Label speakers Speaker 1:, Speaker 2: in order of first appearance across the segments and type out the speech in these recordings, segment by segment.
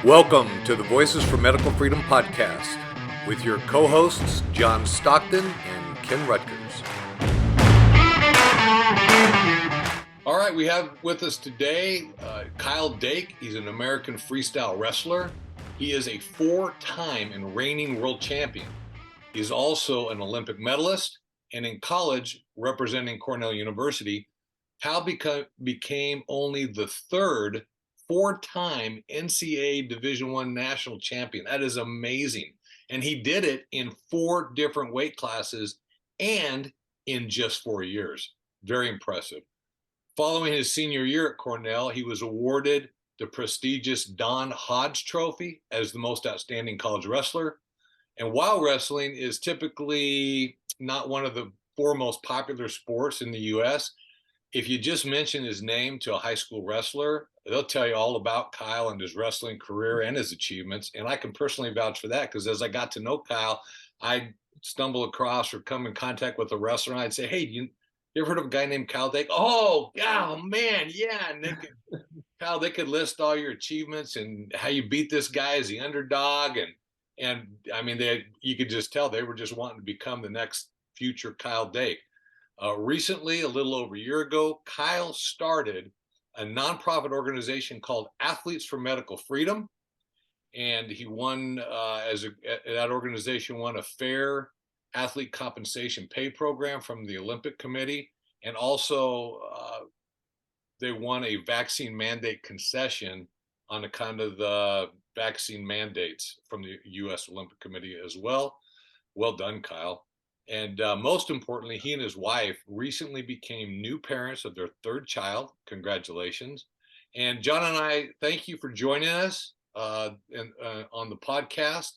Speaker 1: Welcome to the Voices for Medical Freedom podcast with your co-hosts John Stockton and Ken Ruettgers. All right, we have with us today Kyle Dake. He's an American freestyle wrestler. He is a four-time and reigning world champion. He's also an Olympic medalist, and in college, representing Cornell University, Kyle became only the third four-time NCAA Division I national champion. That is amazing. And he did it in four different weight classes and in just 4 years. Very impressive. Following his senior year at Cornell, he was awarded the prestigious Don Hodge Trophy as the most outstanding college wrestler. And while wrestling is typically not one of the four most popular sports in the U.S., if you just mention his name to a high school wrestler, they'll tell you all about Kyle and his wrestling career and his achievements. And I can personally vouch for that because as I got to know Kyle, I'd stumble across or come in contact with a wrestler and I'd say, hey, you ever heard of a guy named Kyle Dake? Oh, man, yeah. And Kyle, they could list all your achievements and how you beat this guy as the underdog. And I mean, you could just tell they were just wanting to become the next future Kyle Dake. Recently, a little over a year ago, Kyle started a nonprofit organization called Athletes for Medical Freedom. And he won, that organization won a fair athlete compensation pay program from the Olympic Committee. And also, they won a vaccine mandate concession on account of the vaccine mandates from the U.S. Olympic Committee as well. Well done, Kyle. And most importantly, he and his wife recently became new parents of their third child. Congratulations. And John and I thank you for joining us on the podcast,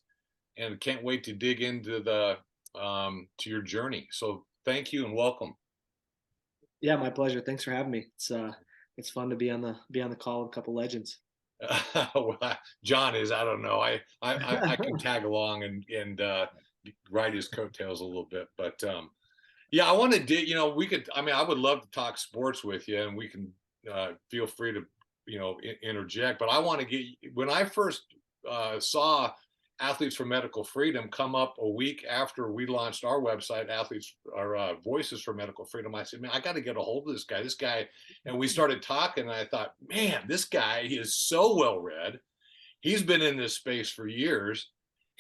Speaker 1: and can't wait to dig into to your journey. So thank you and welcome.
Speaker 2: Yeah, my pleasure. Thanks for having me. It's fun to be on the call with a couple legends.
Speaker 1: Well, John is, I don't know. I can tag along and ride his coattails a little bit, but yeah, I want to I would love to talk sports with you, and we can feel free to interject, but I want to when I first saw Athletes for Medical Freedom come up a week after we launched our website, Voices for Medical Freedom, I said, man, I got to get a hold of this guy. And we started talking, and I thought, man, this guy, he is so well read. He's been in this space for years.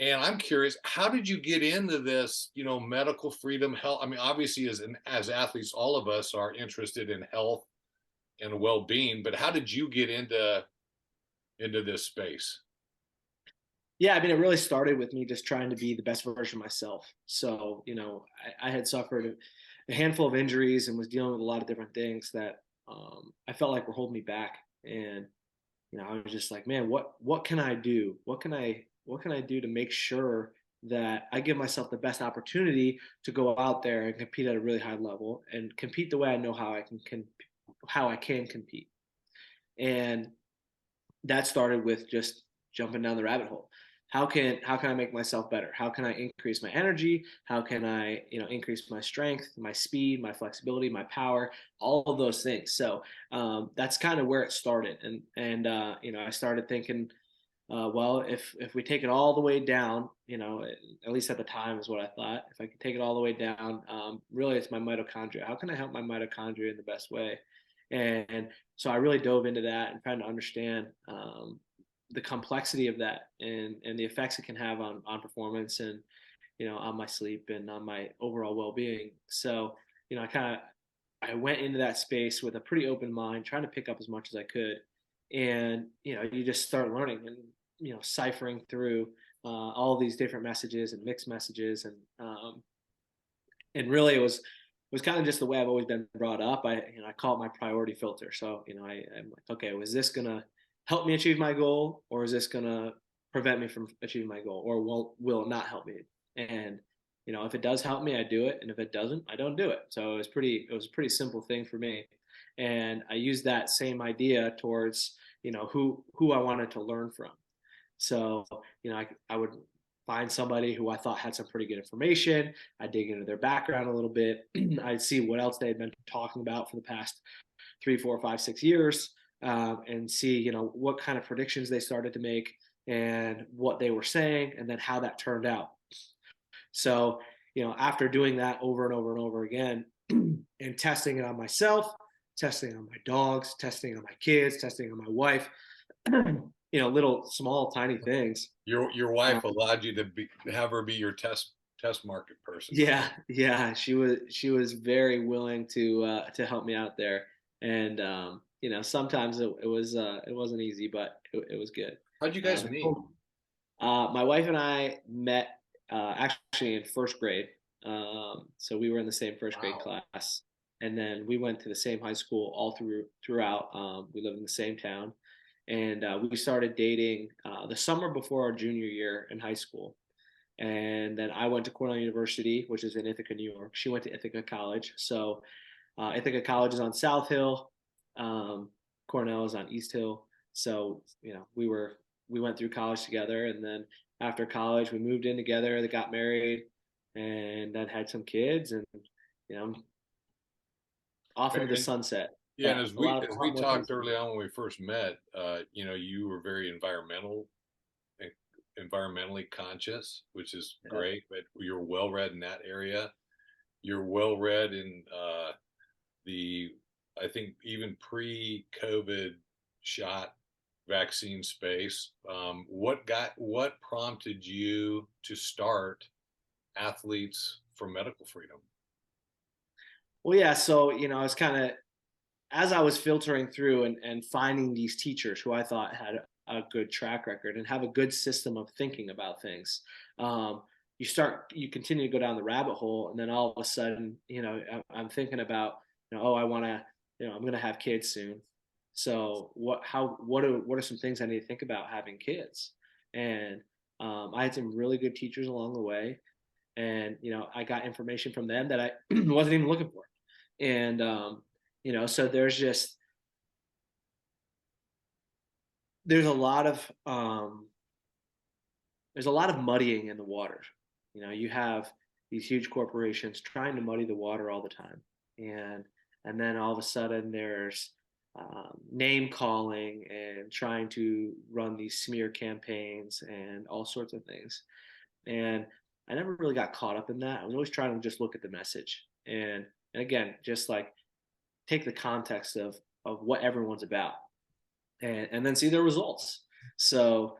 Speaker 1: And I'm curious, how did you get into this, medical freedom, health? I mean, obviously as athletes, all of us are interested in health and well-being, but how did you get into this space?
Speaker 2: Yeah, I mean, it really started with me just trying to be the best version of myself. So, I had suffered a handful of injuries and was dealing with a lot of different things that I felt like were holding me back. And, I was just like, man, what can I do? What can I do to make sure that I give myself the best opportunity to go out there and compete at a really high level and compete the way I know how I can compete. And that started with just jumping down the rabbit hole. How can I make myself better? How can I increase my energy? How can I, increase my strength, my speed, my flexibility, my power, all of those things. So that's kind of where it started. And I started thinking, well, if we take it all the way down, at least at the time is what I thought. If I could take it all the way down, really it's my mitochondria. How can I help my mitochondria in the best way? And so I really dove into that and trying to understand the complexity of that and the effects it can have on performance and, on my sleep and on my overall well-being. So, I went into that space with a pretty open mind, trying to pick up as much as I could. And, you just start learning and, ciphering through all these different messages and mixed messages. And really it was kind of just the way I've always been brought up. I call it my priority filter. So, I'm like, okay, was this going to help me achieve my goal, or is this going to prevent me from achieving my goal, or will it not help me? And, if it does help me, I do it. And if it doesn't, I don't do it. So it was a pretty simple thing for me. And I used that same idea towards, who I wanted to learn from. So, I would find somebody who I thought had some pretty good information. I'd dig into their background a little bit. I'd see what else they had been talking about for the past 3, 4, 5, 6 years, and see, what kind of predictions they started to make, and what they were saying, and then how that turned out. So, after doing that over and over and over again, and testing it on myself, testing it on my dogs, testing it on my kids, testing it on my wife, little small tiny things.
Speaker 1: Your
Speaker 2: Um,
Speaker 1: wife allowed you to have her be your test market person.
Speaker 2: yeah, she was very willing to help me out there, and sometimes it wasn't easy, but it was good.
Speaker 1: How'd you guys meet?
Speaker 2: My wife and I met actually in first grade. So we were in the same first grade
Speaker 1: Wow.
Speaker 2: class, and then we went to the same high school throughout. We lived in the same town, and we started dating the summer before our junior year in high school. And then I went to Cornell University, which is in Ithaca, New York. She went to Ithaca College. So Ithaca College is on South Hill. Cornell is on East Hill. So we went through college together, and then after college we moved in together. They got married, and then had some kids, and you know off into the
Speaker 1: And,
Speaker 2: sunset.
Speaker 1: yeah, and
Speaker 2: But
Speaker 1: as
Speaker 2: a lot
Speaker 1: we
Speaker 2: of more things.
Speaker 1: talked early on when we first met, you were very environmentally conscious, which is
Speaker 2: Yeah.
Speaker 1: great. But you're well read in that area. You're well read in the, I think, even pre-COVID shot vaccine space. What prompted you to start Athletes for Medical Freedom?
Speaker 2: Well, yeah. So I was kind of, as I was filtering through and finding these teachers who I thought had a good track record and have a good system of thinking about things. Um, you continue to go down the rabbit hole, and then all of a sudden, I'm thinking about, oh, I want to, I'm going to have kids soon. So what are some things I need to think about having kids? And I had some really good teachers along the way, and I got information from them that I wasn't even looking for, and so there's a lot of muddying in the water. You have these huge corporations trying to muddy the water all the time, and then all of a sudden there's name calling and trying to run these smear campaigns and all sorts of things. And I never really got caught up in that. I was always trying to just look at the message, and again, just like take the context of what everyone's about, and then see their results. So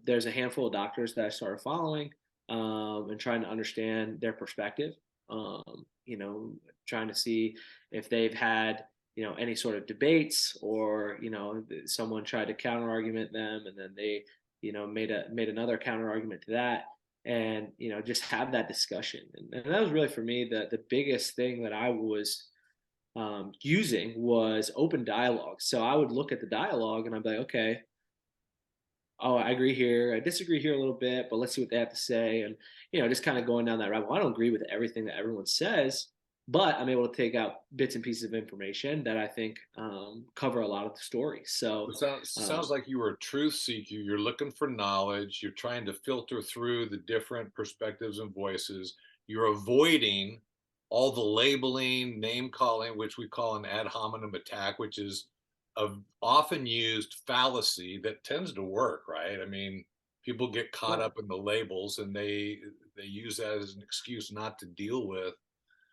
Speaker 2: there's a handful of doctors that I started following, and trying to understand their perspective. Trying to see if they've had any sort of debates, or someone tried to counter argument them, and then they made another counter argument to that, and just have that discussion. And that was really, for me, the biggest thing that I was using was open dialogue. So I would look at the dialogue and I'd be like, okay, oh, I agree here, I disagree here a little bit, but let's see what they have to say. And just kind of going down that rabbit hole. I don't agree with everything that everyone says, but I'm able to take out bits and pieces of information that I think cover a lot of the story. So
Speaker 1: It sounds like you were a truth seeker. You're looking for knowledge. You're trying to filter through the different perspectives and voices. You're avoiding all the labeling, name calling, which we call an ad hominem attack, which is a often used fallacy that tends to work, right? I mean, people get caught
Speaker 2: yeah.
Speaker 1: up in the labels, and they use that as an excuse not to deal with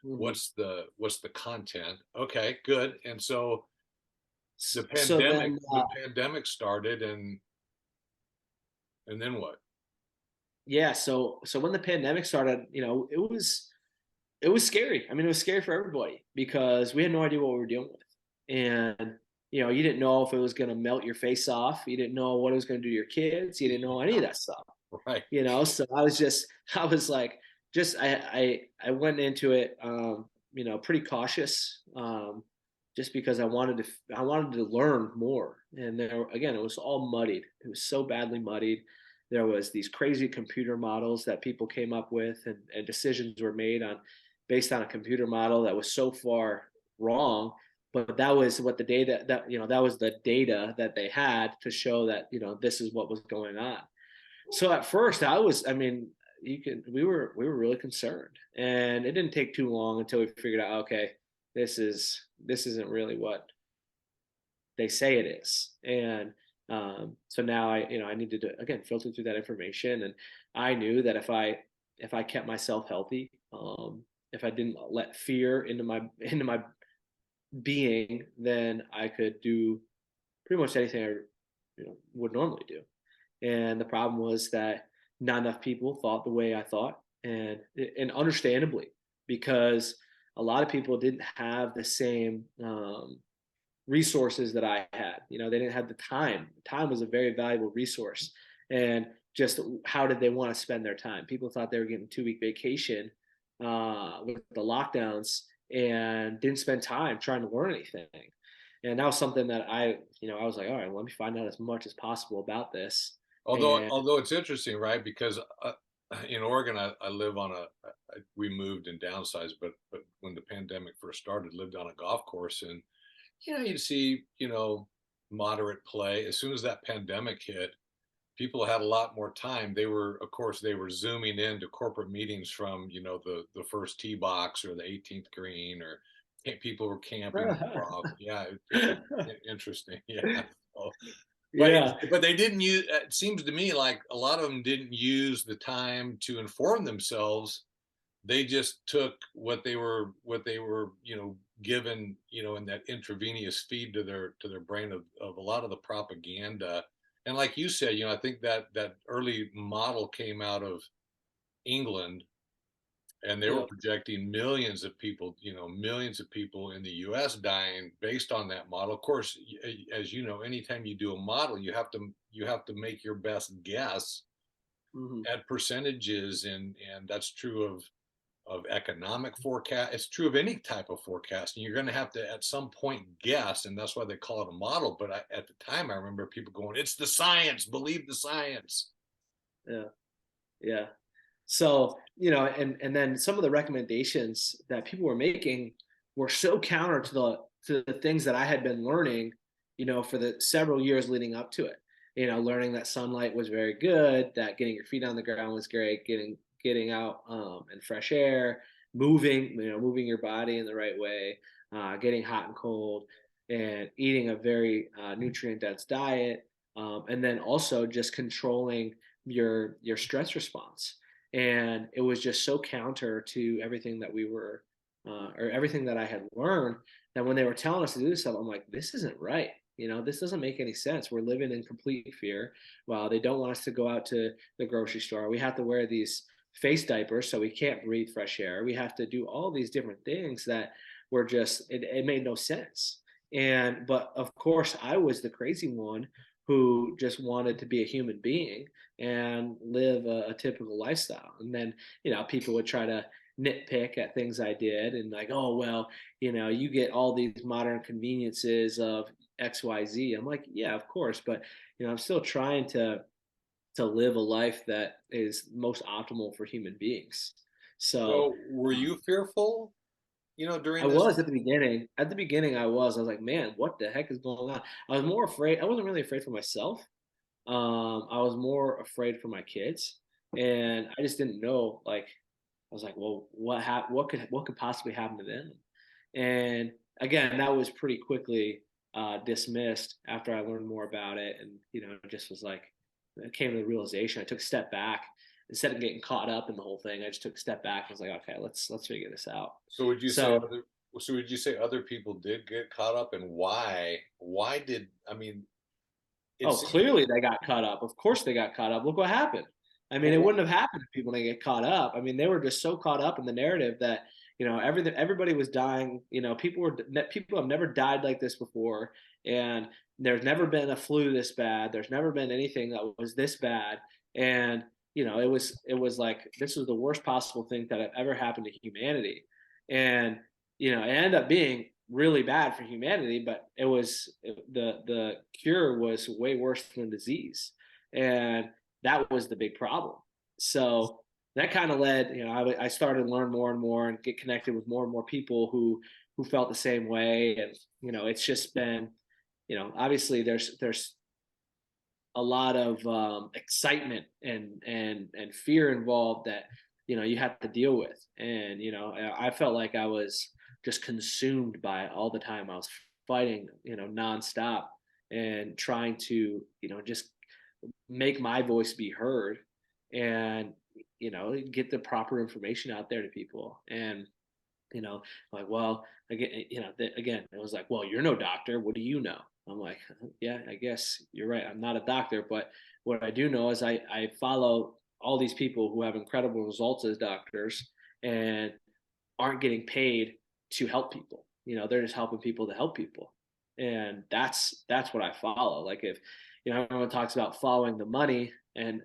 Speaker 2: Mm-hmm.
Speaker 1: what's the content. Okay, good. And so
Speaker 2: So then,
Speaker 1: the pandemic started, and then what?
Speaker 2: yeah. So when the pandemic started, it was scary. I mean, it was scary for everybody because we had no idea what we were dealing with. And, you didn't know if it was going to melt your face off. You didn't know what it was going to do to your kids. You didn't know any of that stuff.
Speaker 1: Right.
Speaker 2: So I was like, I went into it, pretty cautious, just because I wanted to learn more. And there, again, it was all muddied. It was so badly muddied. There was these crazy computer models that people came up with, and decisions were made based on a computer model that was so far wrong. But that was what the data that was the data that they had to show that this is what was going on. So at first I mean, we were really concerned, and it didn't take too long until we figured out, okay, this isn't really what they say it is. And So now I needed to, again, filter through that information. And I knew that if I kept myself healthy, if I didn't let fear into my being, then I could do pretty much anything I would normally do. And the problem was that not enough people thought the way I thought, and understandably, because a lot of people didn't have the same resources that I had. They didn't have the time. Time was a very valuable resource, and just how did they want to spend their time? People thought they were getting 2 week vacation with the lockdowns and didn't spend time trying to learn anything. And that was something that I was like, all right, well, let me find out as much as possible about this.
Speaker 1: Although,
Speaker 2: And
Speaker 1: although it's interesting, right? Because in Oregon, I live on we moved and downsized, but when the pandemic first started, lived on a golf course, and you'd see, moderate play. As soon as that pandemic hit, people had a lot more time. Of course, they were zooming into corporate meetings from, the first tee box or the 18th green, or people were camping more often. Yeah, interesting. Yeah. So,
Speaker 2: yeah,
Speaker 1: but they didn't use. It seems to me like a lot of them didn't use the time to inform themselves. They just took what they were given in that intravenous feed to their brain of a lot of the propaganda. And like you said, I think that early model came out of England, and they were
Speaker 2: yeah,
Speaker 1: projecting millions of people in the US dying based on that model. Of course, as you know, anytime you do a model, you have to make your best guess
Speaker 2: hmm
Speaker 1: at percentages, and that's true of economic forecast. It's true of any type of forecasting. You're going to have to at some point guess, and that's why they call it a model. But at the time, I remember people going, "It's the science. Believe the science."
Speaker 2: yeah, yeah. So, and then some of the recommendations that people were making were so counter to the things that I had been learning, for the several years leading up to it. Learning that sunlight was very good, that getting your feet on the ground was great, getting out and fresh air, moving your body in the right way, getting hot and cold, and eating a very nutrient dense diet, and then also just controlling your stress response. And it was just so counter to everything that we were or everything that I had learned, that when they were telling us to do this stuff, I'm like, this isn't right. This doesn't make any sense. We're living in complete fear. Well, they don't want us to go out to the grocery store. We have to wear these face diapers so we can't breathe fresh air. We have to do all these different things that were just, it made no sense. But of course, I was the crazy one who just wanted to be a human being and live a typical lifestyle. And then, people would try to nitpick at things I did, and like, oh, well, you get all these modern conveniences of XYZ. I'm like, yeah, of course. But, I'm still trying to live a life that is most optimal for human beings. So
Speaker 1: So, were you fearful,
Speaker 2: I
Speaker 1: during this?
Speaker 2: was at the beginning. At the beginning, I was like, man, what the heck is going on? I was more afraid. I wasn't really afraid for myself. I was more afraid for my kids, and I just didn't know. Like, I was like, well, what could possibly happen to them? And again, that was pretty quickly dismissed after I learned more about it, and just was like, I came to the realization. I took a step back instead of getting caught up in the whole thing. I just took a step back. I was like, okay, let's figure this out.
Speaker 1: So would you say
Speaker 2: So,
Speaker 1: other? So would you say other people did get caught up, and why? Why did I mean? It
Speaker 2: oh,
Speaker 1: seems.
Speaker 2: clearly they got caught up. Of course they got caught up. Look what happened. I mean, it
Speaker 1: Well,
Speaker 2: wouldn't have happened if people didn't get caught up. I mean, they were just so caught up in the narrative that everybody was dying. People have never died like this before, and there's never been a flu this bad. There's never been anything that was this bad, and it was like this was the worst possible thing that had ever happened to humanity, and it ended up being really bad for humanity, but the cure was way worse than the disease, and that was the big problem. So that kind of led, I started to learn more and more and get connected with more and more people who felt the same way, and it's just been, obviously there's a lot of excitement and fear involved that you have to deal with, and I felt like I was just consumed by it all the time. I was fighting nonstop, and trying to, just make my voice be heard and, get the proper information out there to people. And, like, well, again, again, it was like, well, you're no doctor. What do you know? I'm like, yeah, I guess you're right. I'm not a doctor, but what I do know is I follow all these people who have incredible results as doctors and aren't getting paid to help people. They're just helping people to help people. And that's what I follow. Like, if, everyone talks about following the money, and,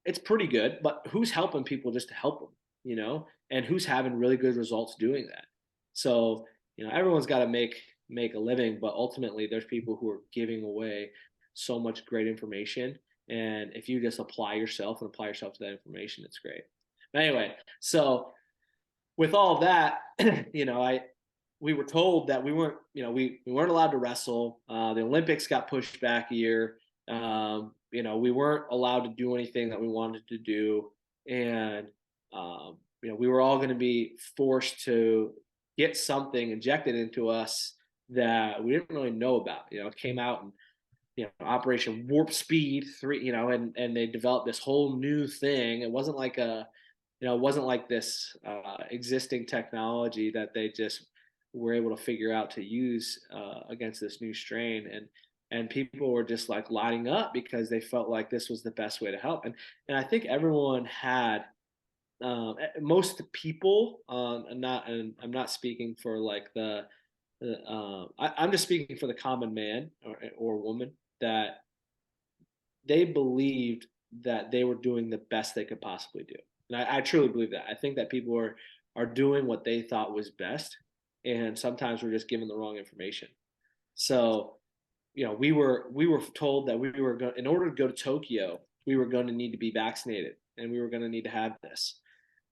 Speaker 2: it's pretty good, but who's helping people just to help them, and who's having really good results doing that? So, everyone's got to make a living, but ultimately there's people who are giving away so much great information. And if you just apply yourself and apply yourself to that information, it's great. But anyway, so with all of that, I we were told that we weren't, we weren't allowed to wrestle. The Olympics got pushed back a year. We weren't allowed to do anything that we wanted to do, and we were all going to be forced to get something injected into us that we didn't really know about. It came out and, Operation Warp Speed 3, and they developed this whole new thing. It wasn't like it wasn't like this existing technology that they just were able to figure out to use against this new strain. And people were just like lining up because they felt like this was the best way to help. And I think everyone had, most people, and I'm not speaking for like I'm just speaking for the common man or woman, that they believed that they were doing the best they could possibly do. And I truly believe that. I think that people are doing what they thought was best, and sometimes we're just given the wrong information. So, we were told that we were going, in order to go to Tokyo, we were going to need to be vaccinated, and we were going to need to have this.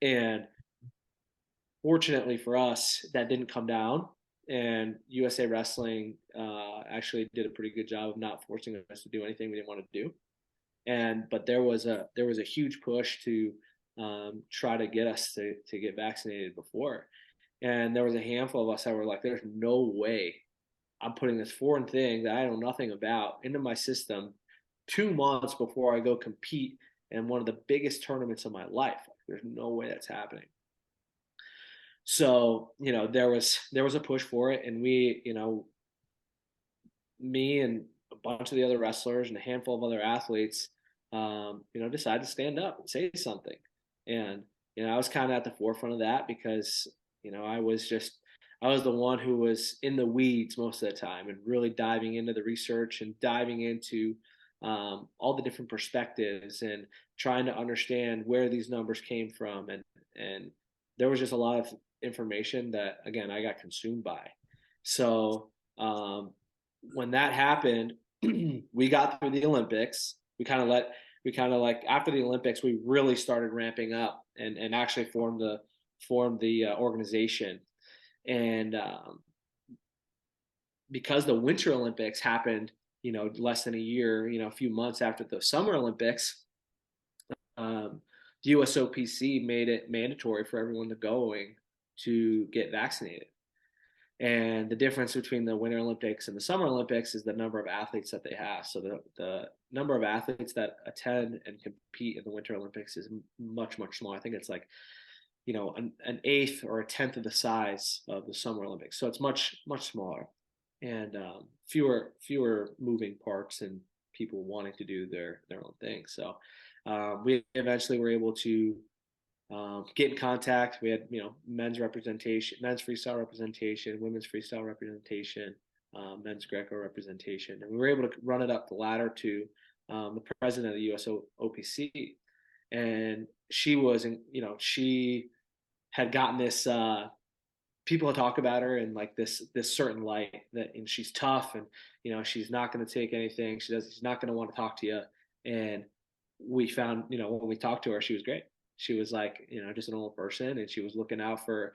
Speaker 2: And fortunately for us, that didn't come down. And USA Wrestling actually did a pretty good job of not forcing us to do anything we didn't want to do. But there was a huge push to try to get us to get vaccinated before. And there was a handful of us that were like, there's no way I'm putting this foreign thing that I know nothing about into my system 2 months before I go compete in one of the biggest tournaments of my life. There's no way that's happening. So, there was a push for it, and me and a bunch of the other wrestlers and a handful of other athletes, decided to stand up and say something. And, I was kind of at the forefront of that because, I was the one who was in the weeds most of the time and really diving into the research and diving into all the different perspectives and trying to understand where these numbers came from. And there was just a lot of information that, again, I got consumed by. So when that happened, we got through the Olympics. We kind of like after the Olympics, we really started ramping up and actually formed the organization. And because the Winter Olympics happened, less than a year, a few months after the Summer Olympics, the USOPC made it mandatory for everyone to get vaccinated. And the difference between the Winter Olympics and the Summer Olympics is the number of athletes that they have. So the number of athletes that attend and compete in the Winter Olympics is much, much smaller. I think it's like, an eighth or a tenth of the size of the Summer Olympics. So it's much, much smaller, and fewer moving parts and people wanting to do their own thing. So we eventually were able to get in contact. We had, men's representation, men's freestyle representation, women's freestyle representation, men's Greco representation, and we were able to run it up the ladder to the president of the USOPC, and she was, she had gotten this. People talk about her in like this certain light, that, and she's tough, and she's not going to take anything. She's not going to want to talk to you. And we found, when we talked to her, she was great. She was like, just an old person, and she was looking out for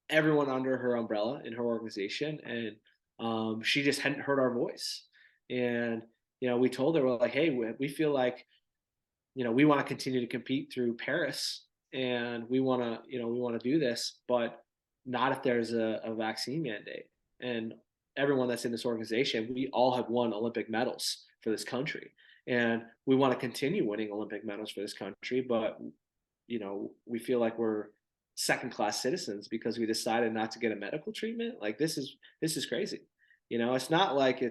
Speaker 2: everyone under her umbrella in her organization, and she just hadn't heard our voice. And we told her, we're like, hey, we feel like, we want to continue to compete through Paris, and we want to do this, but not if there's a vaccine mandate. And everyone that's in this organization, we all have won Olympic medals for this country, and we want to continue winning Olympic medals for this country. But we feel like we're second class citizens because we decided not to get a medical treatment. Like this is crazy. It's not like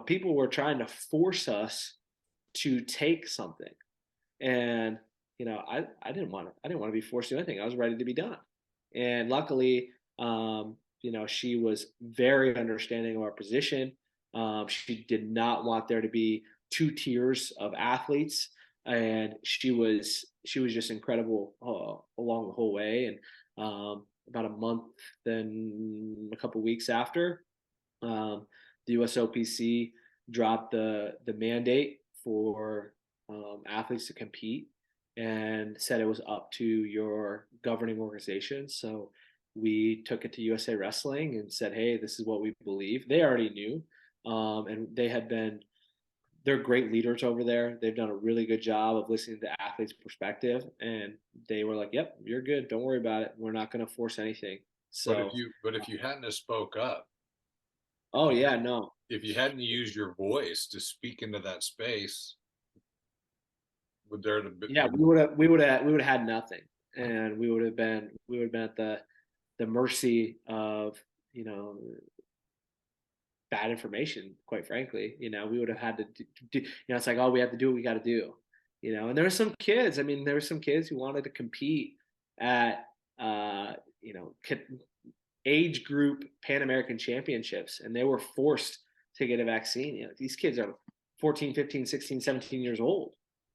Speaker 2: people were trying to force us to take something, and I didn't want to be forced to do anything. I was ready to be done, and luckily, she was very understanding of our position. She did not want there to be two tiers of athletes, and she was just incredible along the whole way. And about a month, then a couple weeks after, the USOPC dropped the mandate for athletes to compete and said it was up to your governing organization. So we took it to USA Wrestling and said, hey, this is what we believe. They already knew, and they're great leaders over there. They've done a really good job of listening to the athlete's perspective, and they were like, yep, you're good. Don't worry about it. We're not going to force anything. So,
Speaker 1: but if you hadn't have spoke up,
Speaker 2: oh yeah, no.
Speaker 1: If you hadn't used your voice to speak into that space, would there have been?
Speaker 2: Yeah, we would have had nothing, and we would have been at the mercy of bad information. Quite frankly, we would have had to do. It's like, oh, we have to do what we got to do. And there were some kids. I mean, there were some kids who wanted to compete at age group Pan American championships, and they were forced to get a vaccine. These kids are 14, 15, 16, 17 years old,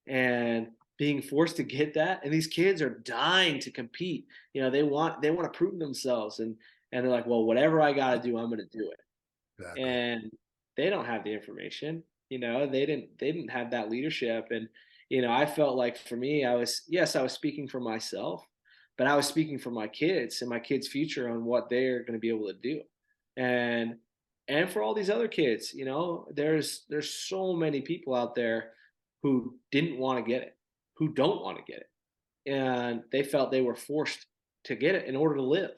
Speaker 2: and being forced to get that. And these kids are dying to compete. They want to prove themselves, and they're like, well, whatever I got to do, I'm going to do it. Exactly. And they don't have the information. They didn't have that leadership. And I felt like for me, I was speaking for myself, but I was speaking for my kids and my kids' future on what they're going to be able to do. And for all these other kids, there's so many people out there who didn't want to get it, who don't want to get it. And they felt they were forced to get it in order to live.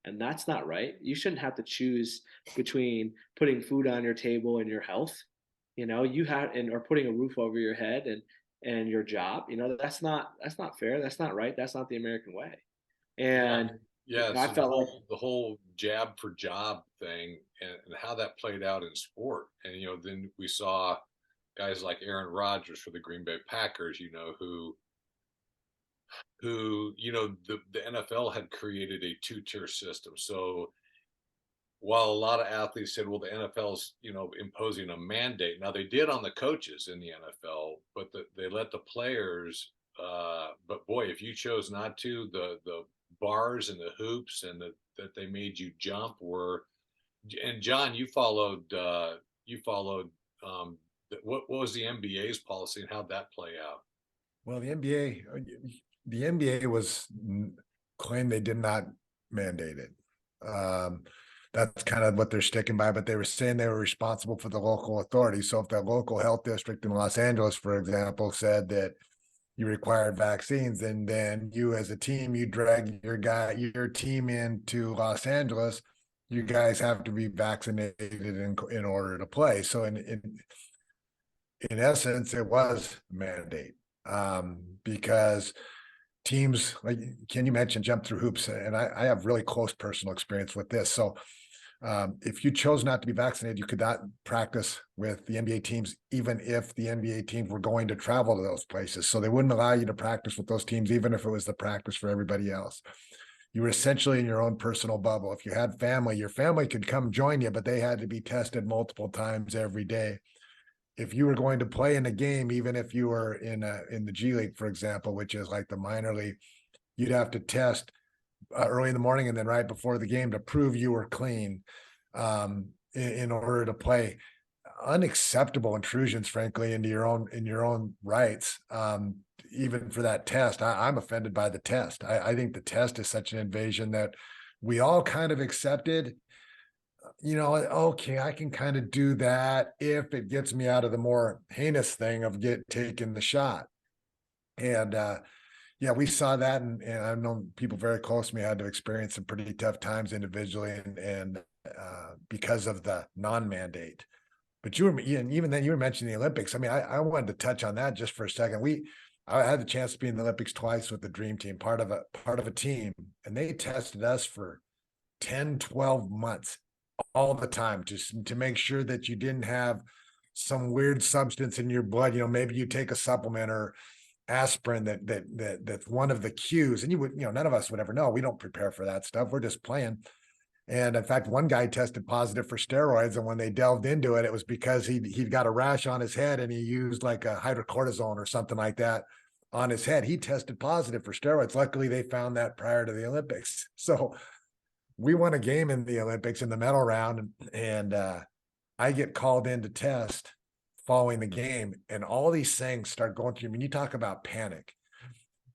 Speaker 2: And that's not right. You shouldn't have to choose between putting food on your table and your health, or putting a roof over your head and your job. That's not fair. That's not right. That's not the American way. And I felt like
Speaker 1: the whole jab for job thing and how that played out in sport. And then we saw guys like Aaron Rodgers for the Green Bay Packers, who the NFL had created a two-tier system. So while a lot of athletes said, well, the NFL's, imposing a mandate. Now they did on the coaches in the NFL, but they let the players, but boy, if you chose not to, the bars and the hoops and that they made you jump were, and John, you followed, what was the NBA's policy and how'd that play out?
Speaker 3: Well, the NBA was claimed they did not mandate it. That's kind of what they're sticking by, but they were saying they were responsible for the local authorities. So if the local health district in Los Angeles, for example, said that you required vaccines, and then you as a team, you drag your team into Los Angeles, you guys have to be vaccinated in order to play. So in essence, it was a mandate, because teams, like Ken, you mentioned, jump through hoops, and I have really close personal experience with this. So if you chose not to be vaccinated, you could not practice with the NBA teams, even if the NBA teams were going to travel to those places. So they wouldn't allow you to practice with those teams, even if it was the practice for everybody else. You were essentially in your own personal bubble. If you had family, your family could come join you, but they had to be tested multiple times every day. If you were going to play in a game, even if you were in the G League, for example, which is like the minor league, you'd have to test early in the morning and then right before the game to prove you were clean, in order to play. Unacceptable intrusions, frankly, into your own rights. Even for that test, I'm offended by the test. I think the test is such an invasion that we all kind of accepted. Okay, I can kind of do that if it gets me out of the more heinous thing of taking the shot. And we saw that, and I've known people very close to me had to experience some pretty tough times individually, and because of the non-mandate. But even then, you were mentioning the Olympics. I mean, I wanted to touch on that just for a second. I had the chance to be in the Olympics twice with the Dream Team, part of a team, and they tested us for 10, 12 months all the time to make sure that you didn't have some weird substance in your blood. Maybe you take a supplement or aspirin that's one of the cues, and none of us would ever know. We don't prepare for that stuff. We're just playing. And in fact, one guy tested positive for steroids, and when they delved into it, it was because he'd got a rash on his head and he used like a hydrocortisone or something like that on his head. He tested positive for steroids. Luckily, they found that prior to the Olympics. So we won a game in the Olympics in the medal round, and I get called in to test following the game, and all these things start going through. I mean, you talk about panic.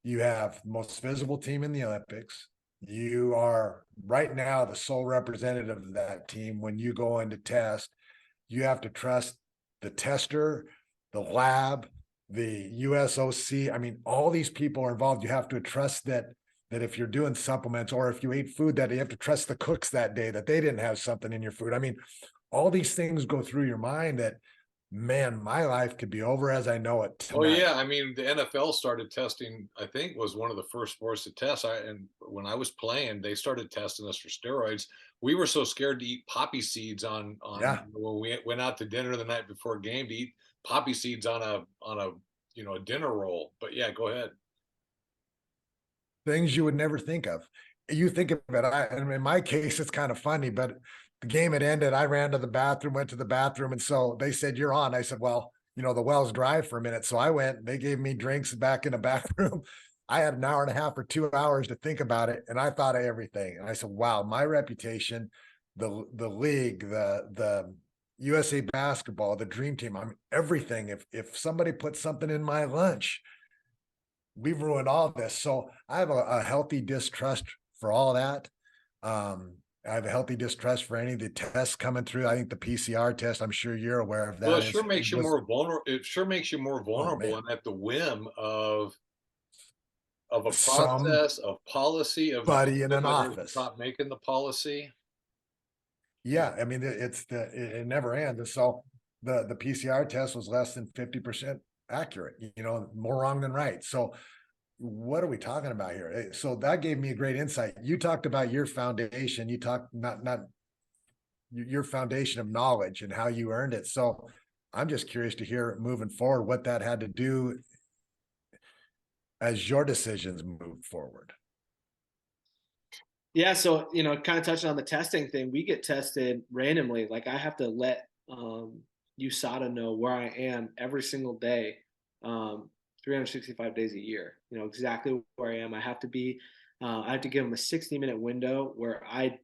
Speaker 3: You have the most visible team in the Olympics. You are right now the sole representative of that team. When you go into test, you have to trust the tester, the lab, the USOC. I mean, all these people are involved. You have to trust that if you're doing supplements or if you ate food that day, you have to trust the cooks that day that they didn't have something in your food. I mean, all these things go through your mind that, man, my life could be over as I know it tonight.
Speaker 1: Oh yeah, I mean the NFL started testing. I think was one of the first sports to test. And when I was playing, they started testing us for steroids. We were so scared to eat poppy seeds on
Speaker 3: Yeah.
Speaker 1: when we went out to dinner the night before a game to eat poppy seeds on a dinner roll. But yeah, go ahead.
Speaker 3: Things you would never think of. You think of it. And in my case, it's kind of funny, but the game had ended. I ran to the bathroom, went to the bathroom, and so they said, "You're on." I said, "Well, the well's dry for a minute." So I went, they gave me drinks back in the bathroom. I had an hour and a half or 2 hours to think about it, and I thought of everything. And I said, wow, my reputation, the league, the USA basketball, the Dream Team, I mean, everything. If somebody puts something in my lunch, we've ruined all this. So I have a healthy distrust for all that. I have a healthy distrust for any of the tests coming through. I think the PCR test, I'm sure you're aware of that.
Speaker 1: Well, it sure makes you more vulnerable. It sure makes you more
Speaker 3: Oh,
Speaker 1: vulnerable
Speaker 3: man.
Speaker 1: and at the whim of a
Speaker 3: Some
Speaker 1: process, of policy, of the
Speaker 3: buddy in
Speaker 1: people
Speaker 3: an
Speaker 1: that are
Speaker 3: office.
Speaker 1: stop making the policy.
Speaker 3: Yeah, I mean, it never ends. And so the PCR test was less than 50% accurate, more wrong than right. So what are we talking about here? So that gave me a great insight. You talked about your foundation. You talked not your foundation of knowledge and how you earned it. So I'm just curious to hear moving forward what that had to do as your decisions moved forward.
Speaker 2: Yeah, so kind of touching on the testing thing, we get tested randomly. Like I have to let USADA know where I am every single day, 365 days a year. Exactly where I am. I have to be. I have to give them a 60-minute window where I'm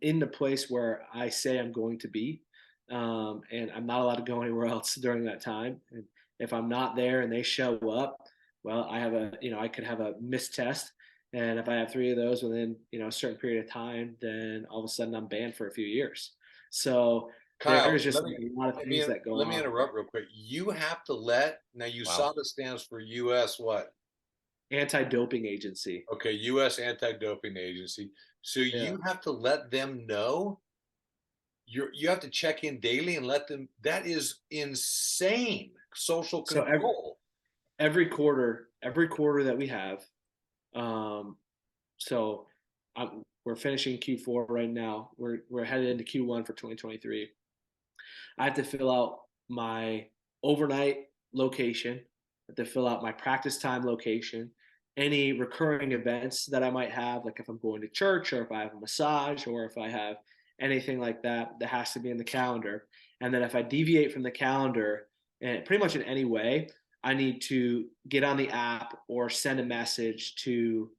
Speaker 2: in the place where I say I'm going to be, and I'm not allowed to go anywhere else during that time. And if I'm not there and they show up, well, I could have a missed test. And if I have 3 of those within, a certain period of time, then all of a sudden I'm banned for a few years. So
Speaker 1: Kyle,
Speaker 2: there's just a lot of things that go
Speaker 1: let me
Speaker 2: on.
Speaker 1: interrupt real quick. You have to now
Speaker 3: Wow.
Speaker 1: USADA stands for US what?
Speaker 2: Anti-doping agency.
Speaker 1: Okay, US Anti-Doping Agency. So
Speaker 2: Yeah.
Speaker 1: you have to let them know you have to check in daily and let them. That is insane social
Speaker 2: So
Speaker 1: control.
Speaker 2: every quarter that we have, so we're finishing Q4 right now. We're headed into Q1 for 2023. I have to fill out my overnight location. I have to fill out my practice time location, any recurring events that I might have, like if I'm going to church or if I have a massage or if I have anything like that, that has to be in the calendar. And then if I deviate from the calendar, and pretty much in any way, I need to get on the app or send a message to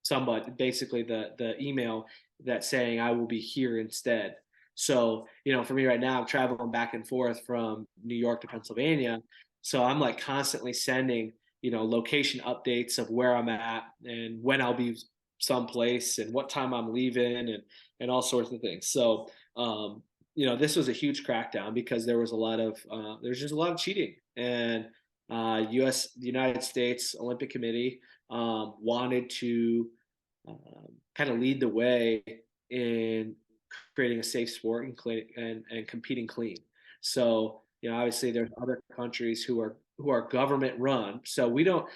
Speaker 2: somebody, basically the email that's saying I will be here instead. So, for me right now, I'm traveling back and forth from New York to Pennsylvania. So I'm like constantly sending, location updates of where I'm at and when I'll be someplace and what time I'm leaving and all sorts of things. So, this was a huge crackdown because there was there's just a lot of cheating, and the United States Olympic Committee wanted to kind of lead the way in creating a safe sport and competing clean. So, obviously there's other countries who are government run. So we don't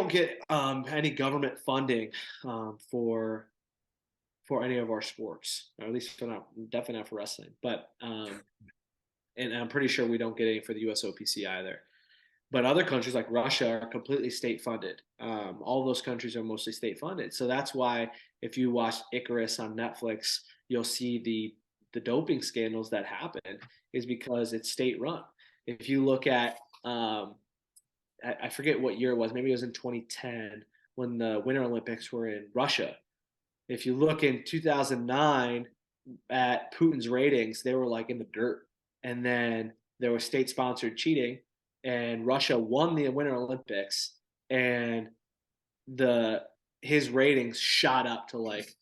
Speaker 2: get any government funding for any of our sports, or at least definitely not for wrestling. But and I'm pretty sure we don't get any for the USOPC either. But other countries like Russia are completely state funded. All those countries are mostly state funded. So that's why if you watch Icarus on Netflix, you'll see the doping scandals that happen is because it's state run. If you look at, I forget what year it was, maybe it was in 2010 when the Winter Olympics were in Russia. If you look in 2009 at Putin's ratings, they were like in the dirt. And then there was state sponsored cheating, and Russia won the Winter Olympics, and his ratings shot up to like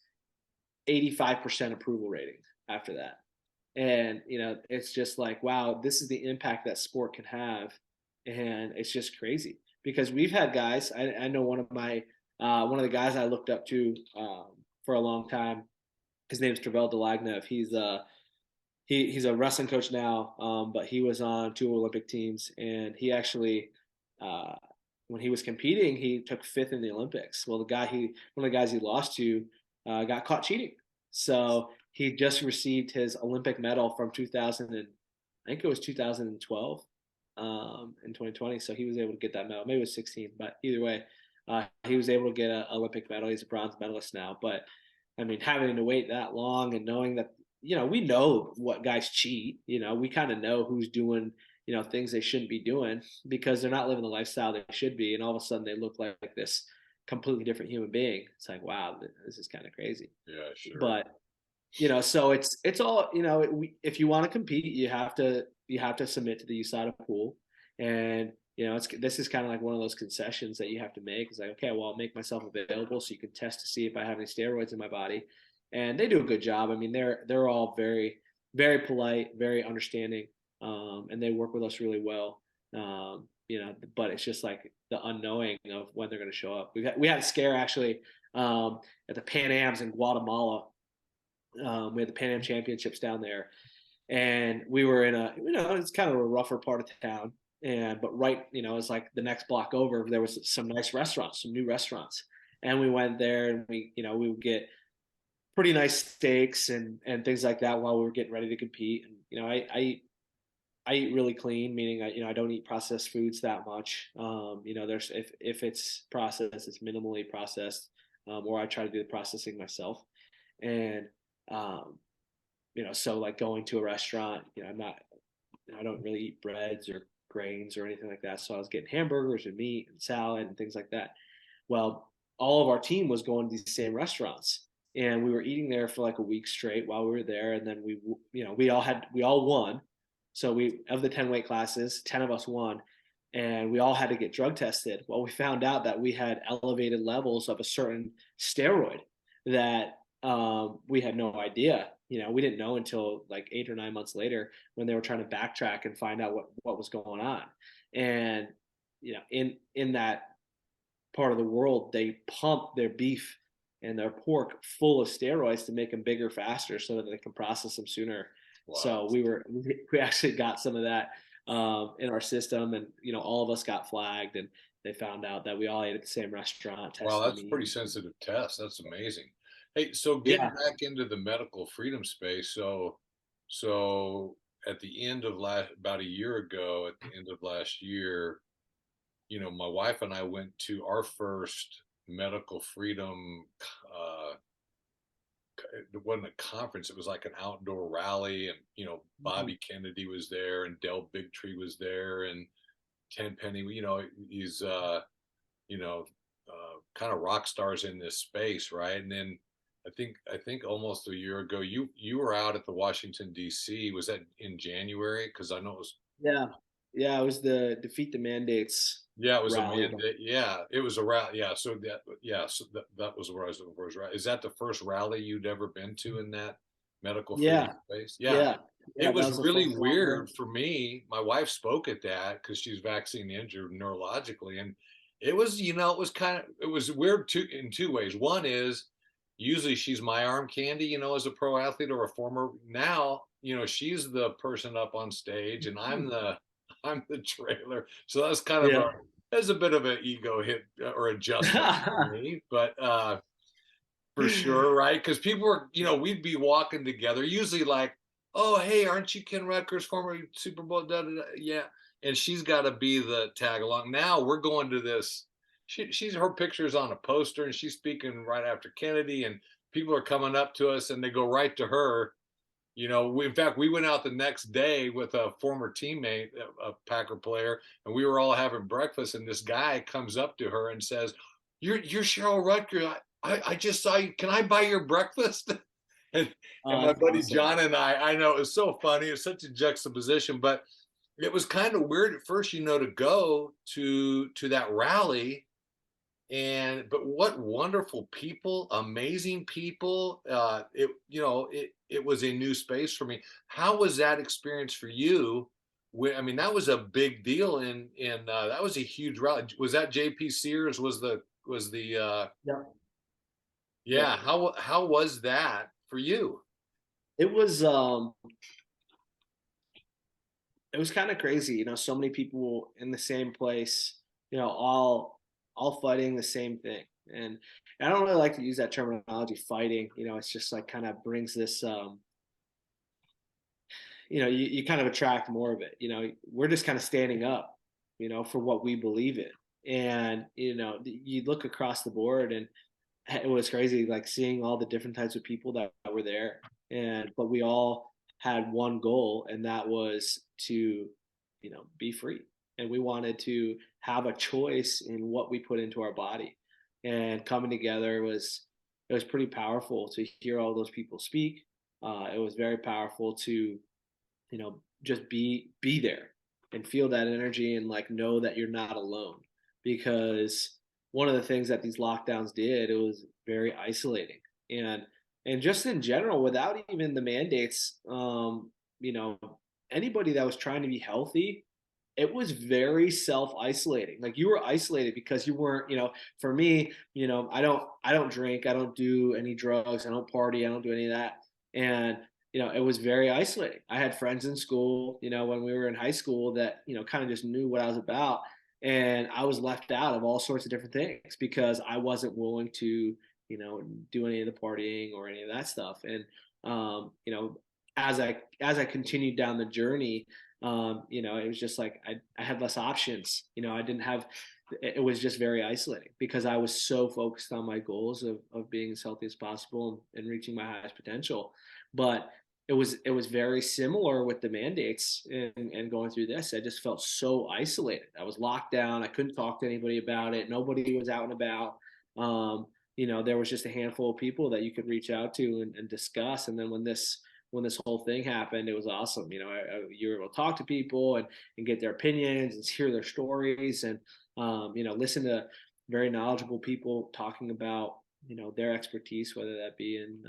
Speaker 2: 85% approval rating after that. And it's just like, wow, this is the impact that sport can have, and it's just crazy because we've had guys. I know one of the guys I looked up to for a long time. His name's Travel Delagnev. He's a wrestling coach now, but he was on 2 Olympic teams, and he actually, when he was competing, he took 5th in the Olympics. Well, one of the guys he lost to, got caught cheating, so he just received his Olympic medal from 2000, and I think it was 2012, in 2020. So he was able to get that medal. Maybe it was 16, but either way, he was able to get an Olympic medal. He's a bronze medalist now, but I mean, having to wait that long and knowing that, we know what guys cheat, we kind of know who's doing, things they shouldn't be doing because they're not living the lifestyle they should be. And all of a sudden they look like this completely different human being. It's like, wow, this is kind of crazy.
Speaker 1: Yeah, sure.
Speaker 2: But, so it's all, if you want to compete, you have to submit to the USADA pool. And, this is kind of like one of those concessions that you have to make. It's like, okay, well, I'll make myself available so you can test to see if I have any steroids in my body. And they do a good job. I mean, they're all very, very polite, very understanding, and they work with us really well. But it's just like the unknowing of when they're going to show up. We had a scare actually at the Pan Ams in Guatemala. We had the Pan Am Championships down there, and we were in it's kind of a rougher part of town. But right, it's like the next block over, there was some nice restaurants, some new restaurants. And we went there and we would get pretty nice steaks and things like that while we were getting ready to compete. And, I eat really clean, meaning I don't eat processed foods that much. There's, if it's processed, it's minimally processed, or I try to do the processing myself. And, so like going to a restaurant, I don't really eat breads or grains or anything like that. So I was getting hamburgers and meat and salad and things like that. Well, all of our team was going to these same restaurants, and we were eating there for like a week straight while we were there. And then we all won. So of the 10 weight classes, 10 of us won, and we all had to get drug tested. Well, we found out that we had elevated levels of a certain steroid that we had no idea. We didn't know until like 8 or 9 months later when they were trying to backtrack and find out what was going on. And, in that part of the world, they pump their beef and their pork full of steroids to make them bigger, faster so that they can process them sooner. Wow. So we actually got some of that in our system, and, all of us got flagged, and they found out that we all ate at the same restaurant.
Speaker 1: Wow, that's a pretty sensitive test. That's amazing. Hey, so getting back into the medical freedom space. So at the end of about a year ago, at the end of last year, my wife and I went to our first medical freedom. It wasn't a conference. It was like an outdoor rally, and Bobby Kennedy was there, and Del Bigtree was there, and Tenpenny. He's kind of rock stars in this space, right? And then I think almost a year ago, you were out at the Washington D.C. Was that in January? Because I know it was.
Speaker 2: Yeah, it was the Defeat the Mandates.
Speaker 1: Yeah, it was
Speaker 2: rally.
Speaker 1: a mandate. Yeah, it was a rally. Yeah, so that was where I was. Is that the first rally you'd ever been to in that medical freedom space? Yeah. It was really weird for me. My wife spoke at that because she's vaccine injured neurologically, and it was, it was weird in two ways. One is usually she's my arm candy, as a pro athlete or a former. Now, she's the person up on stage, and I'm the trailer. So that's kind of
Speaker 2: Yeah.
Speaker 1: that's a bit of an ego hit or adjustment for me, but for sure, right? Because people were, we'd be walking together, usually like, oh, hey, aren't you Ken Ruettgers, former Super Bowl? Da, da, da. Yeah. And she's got to be the tag along. Now we're going to this. She's her picture's on a poster, and she's speaking right after Kennedy, and people are coming up to us, and they go right to her. In fact, we went out the next day with a former teammate, a Packer player, and we were all having breakfast, and this guy comes up to her and says, "You're Cheryl Rutgers. I just saw you. Can I buy your breakfast?" And my
Speaker 2: That's
Speaker 1: buddy
Speaker 2: awesome.
Speaker 1: John and I know it was so funny. It was such a juxtaposition, but it was kind of weird at first, to go to that rally. But what wonderful people, amazing people. It was a new space for me. How was that experience for you? I mean, that was a big deal, in that was a huge rally. Was that JP Sears was the
Speaker 2: Yeah.
Speaker 1: yeah, how was that for you?
Speaker 2: It was it was kind of crazy, so many people in the same place, all fighting the same thing. And I don't really like to use that terminology, fighting. It's just like kind of brings this you kind of attract more of it. We're just kind of standing up, for what we believe in. And you look across the board, and it was crazy, like seeing all the different types of people that were there. But we all had one goal, and that was to be free. And we wanted to have a choice in what we put into our body. And coming together it was pretty powerful to hear all those people speak. It was very powerful to just be there and feel that energy, and like know that you're not alone. Because one of the things that these lockdowns did, it was very isolating. And just in general, without even the mandates, you know anybody that was trying to be healthy, it was very self-isolating. Like, you were isolated because you weren't, for me, I don't drink, I don't do any drugs, I don't party, I don't do any of that. And it was very isolating. I had friends in school, when we were in high school, that kind of just knew what I was about. And I was left out of all sorts of different things because I wasn't willing to do any of the partying or any of that stuff. And as I continued down the journey, it was just like I had less options. I didn't have. It was just very isolating because I was so focused on my goals of being as healthy as possible and reaching my highest potential. But it was very similar with the mandates and going through this. I just felt so isolated. I was locked down. I couldn't talk to anybody about it. Nobody was out and about. There was just a handful of people that you could reach out to and discuss. And then when this whole thing happened, it was awesome. You were able to talk to people and get their opinions and hear their stories, and listen to very knowledgeable people talking about their expertise, whether that be in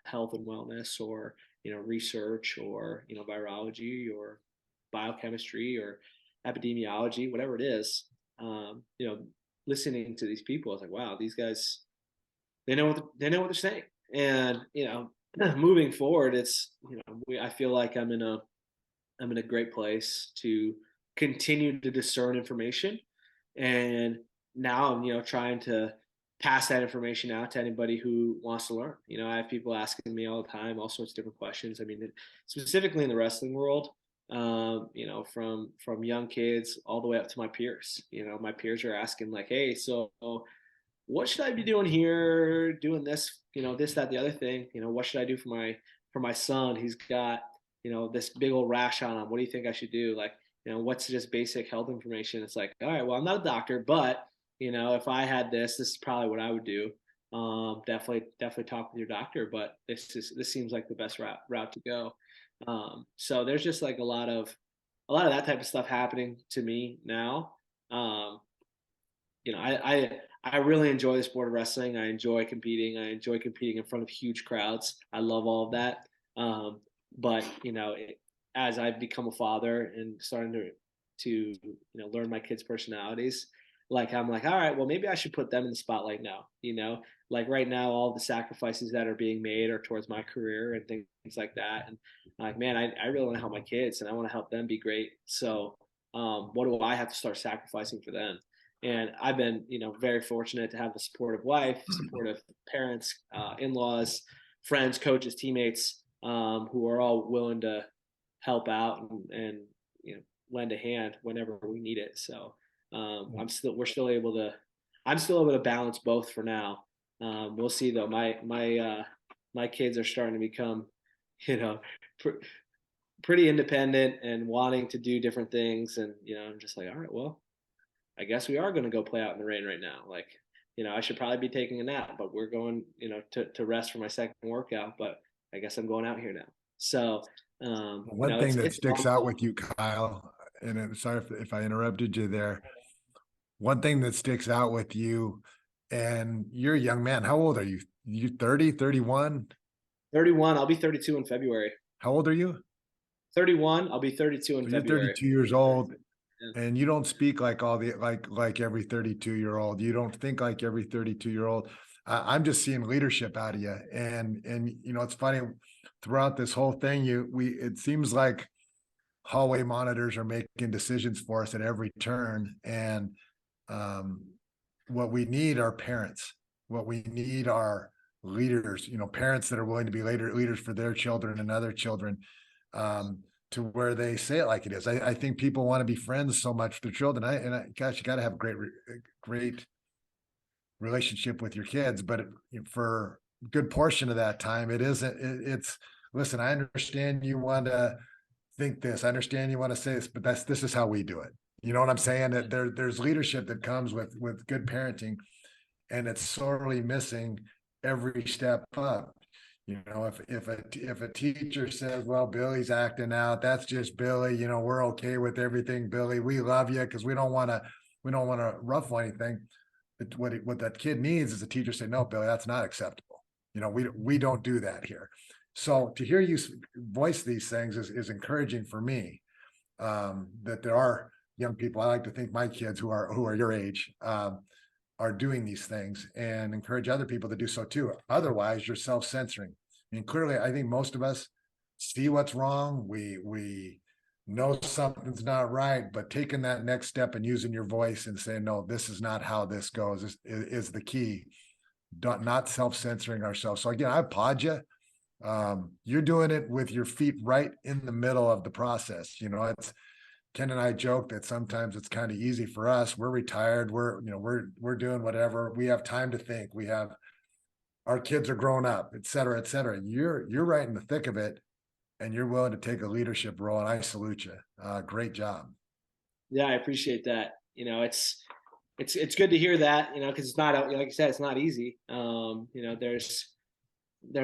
Speaker 2: health and wellness, or research, or virology, or biochemistry, or epidemiology, whatever it is. Listening to these people, I was like, wow, these guys, they know what they're saying. And moving forward, it's I feel like I'm in a great place to continue to discern information. And now I'm trying to pass that information out to anybody who wants to learn. I have people asking me all the time all sorts of different questions. I mean, specifically in the wrestling world, from young kids all the way up to my peers. My peers are asking, like, hey, so what should I be doing here, doing this, this, that, the other thing? What should I do for my son? He's got, this big old rash on him. What do you think I should do? Like, what's just basic health information? It's like, all right, well, I'm not a doctor, but if I had this is probably what I would do. Definitely talk with your doctor, but this seems like the best route to go. So there's just like a lot of that type of stuff happening to me now. Um, I really enjoy the sport of wrestling. I enjoy competing. I enjoy competing in front of huge crowds. I love all of that. But as I've become a father and starting to learn my kids' personalities, like, I'm like, all right, well, maybe I should put them in the spotlight now, like right now, all the sacrifices that are being made are towards my career and things like that. And like, man, I really want to help my kids and I want to help them be great. So what do I have to start sacrificing for them? And I've been, very fortunate to have a supportive wife, supportive parents, in-laws, friends, coaches, teammates, who are all willing to help out and lend a hand whenever we need it. So I'm still able to balance both for now. We'll see though. My kids are starting to become, you know, pr- pretty independent and wanting to do different things. And I'm just like, all right, well, I guess we are going to go play out in the rain right now. Like, I should probably be taking a nap, but we're going, to rest for my second workout. But I guess I'm going out here now. So,
Speaker 3: One thing that
Speaker 2: it's
Speaker 3: sticks out with you, Kyle, and sorry if I interrupted you there. One thing that sticks out with you, and you're a young man. How old are you? You 30, 31?
Speaker 2: 31. I'll be 32 in February.
Speaker 3: How old are you?
Speaker 2: 31. I'll be 32 in
Speaker 3: So you're
Speaker 2: February.
Speaker 3: 32 years old,
Speaker 2: Yeah.
Speaker 3: and you don't speak like all the like every 32-year-old. You don't think like every 32-year-old. I'm just seeing leadership out of you, and it's funny throughout this whole thing. It seems like hallway monitors are making decisions for us at every turn, and what we need are parents. What we need are leaders. Parents that are willing to be leaders for their children and other children. To where they say it like it is. I think people want to be friends so much with their children. Gosh, you got to have a great relationship with your kids. But for a good portion of that time, it isn't. It's listen. I understand you want to think this. I understand you want to say this, but this is how we do it. You know what I'm saying? That there's leadership that comes with good parenting, and it's sorely missing every step up. If a teacher says, well, Billy's acting out, that's just Billy, we're okay with everything, Billy, we love you because we don't want to ruffle anything. But what that kid needs is a teacher say, no, Billy, that's not acceptable. We don't do that here. So to hear you voice these things is encouraging for me, that there are young people. I like to think my kids who are your age, are doing these things, and encourage other people to do so too. Otherwise, you're self-censoring. I mean, clearly, I think most of us see what's wrong. We know something's not right, but taking that next step and using your voice and saying, no, this is not how this goes is the key. Not self-censoring ourselves. So again, I applaud you. You're doing it with your feet right in the middle of the process. It's Ken and I joke that sometimes it's kind of easy for us. We're retired. We're doing whatever. We have time to think. Our kids are grown up, et cetera, et cetera. You're right in the thick of it, and you're willing to take a leadership role. And I salute you. Great job.
Speaker 2: Yeah, I appreciate that. It's good to hear that, because it's not, like you said, it's not easy. There's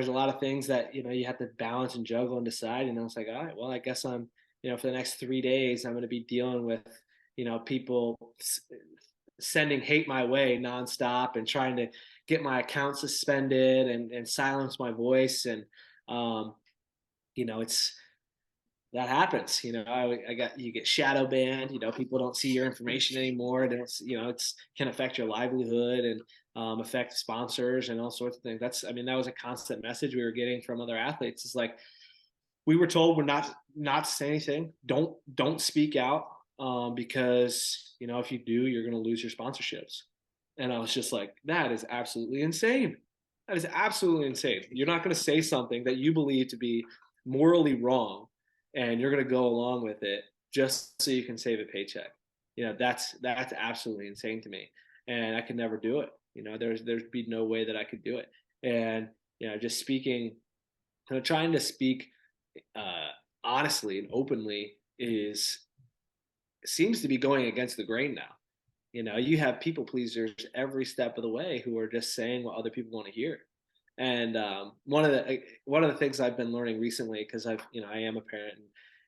Speaker 2: a lot of things that, you have to balance and juggle and decide. It's like, all right, well, I guess I'm, for the next 3 days, I'm going to be dealing with, people sending hate my way nonstop and trying to get my account suspended and silence my voice. And, it's, that happens. You get shadow banned. People don't see your information anymore. They don't, it's can affect your livelihood and affect sponsors and all sorts of things. That was a constant message we were getting from other athletes. It's like, we were told we're not to say anything. Don't speak out, because if you do, you're going to lose your sponsorships. And I was just like, that is absolutely insane. That is absolutely insane. You're not going to say something that you believe to be morally wrong, and you're going to go along with it just so you can save a paycheck. That's absolutely insane to me, and I could never do it. There's be no way that I could do it. And just speaking, trying to speak honestly and openly seems to be going against the grain now. You have people pleasers every step of the way who are just saying what other people want to hear. And one of the things I've been learning recently, because I am a parent,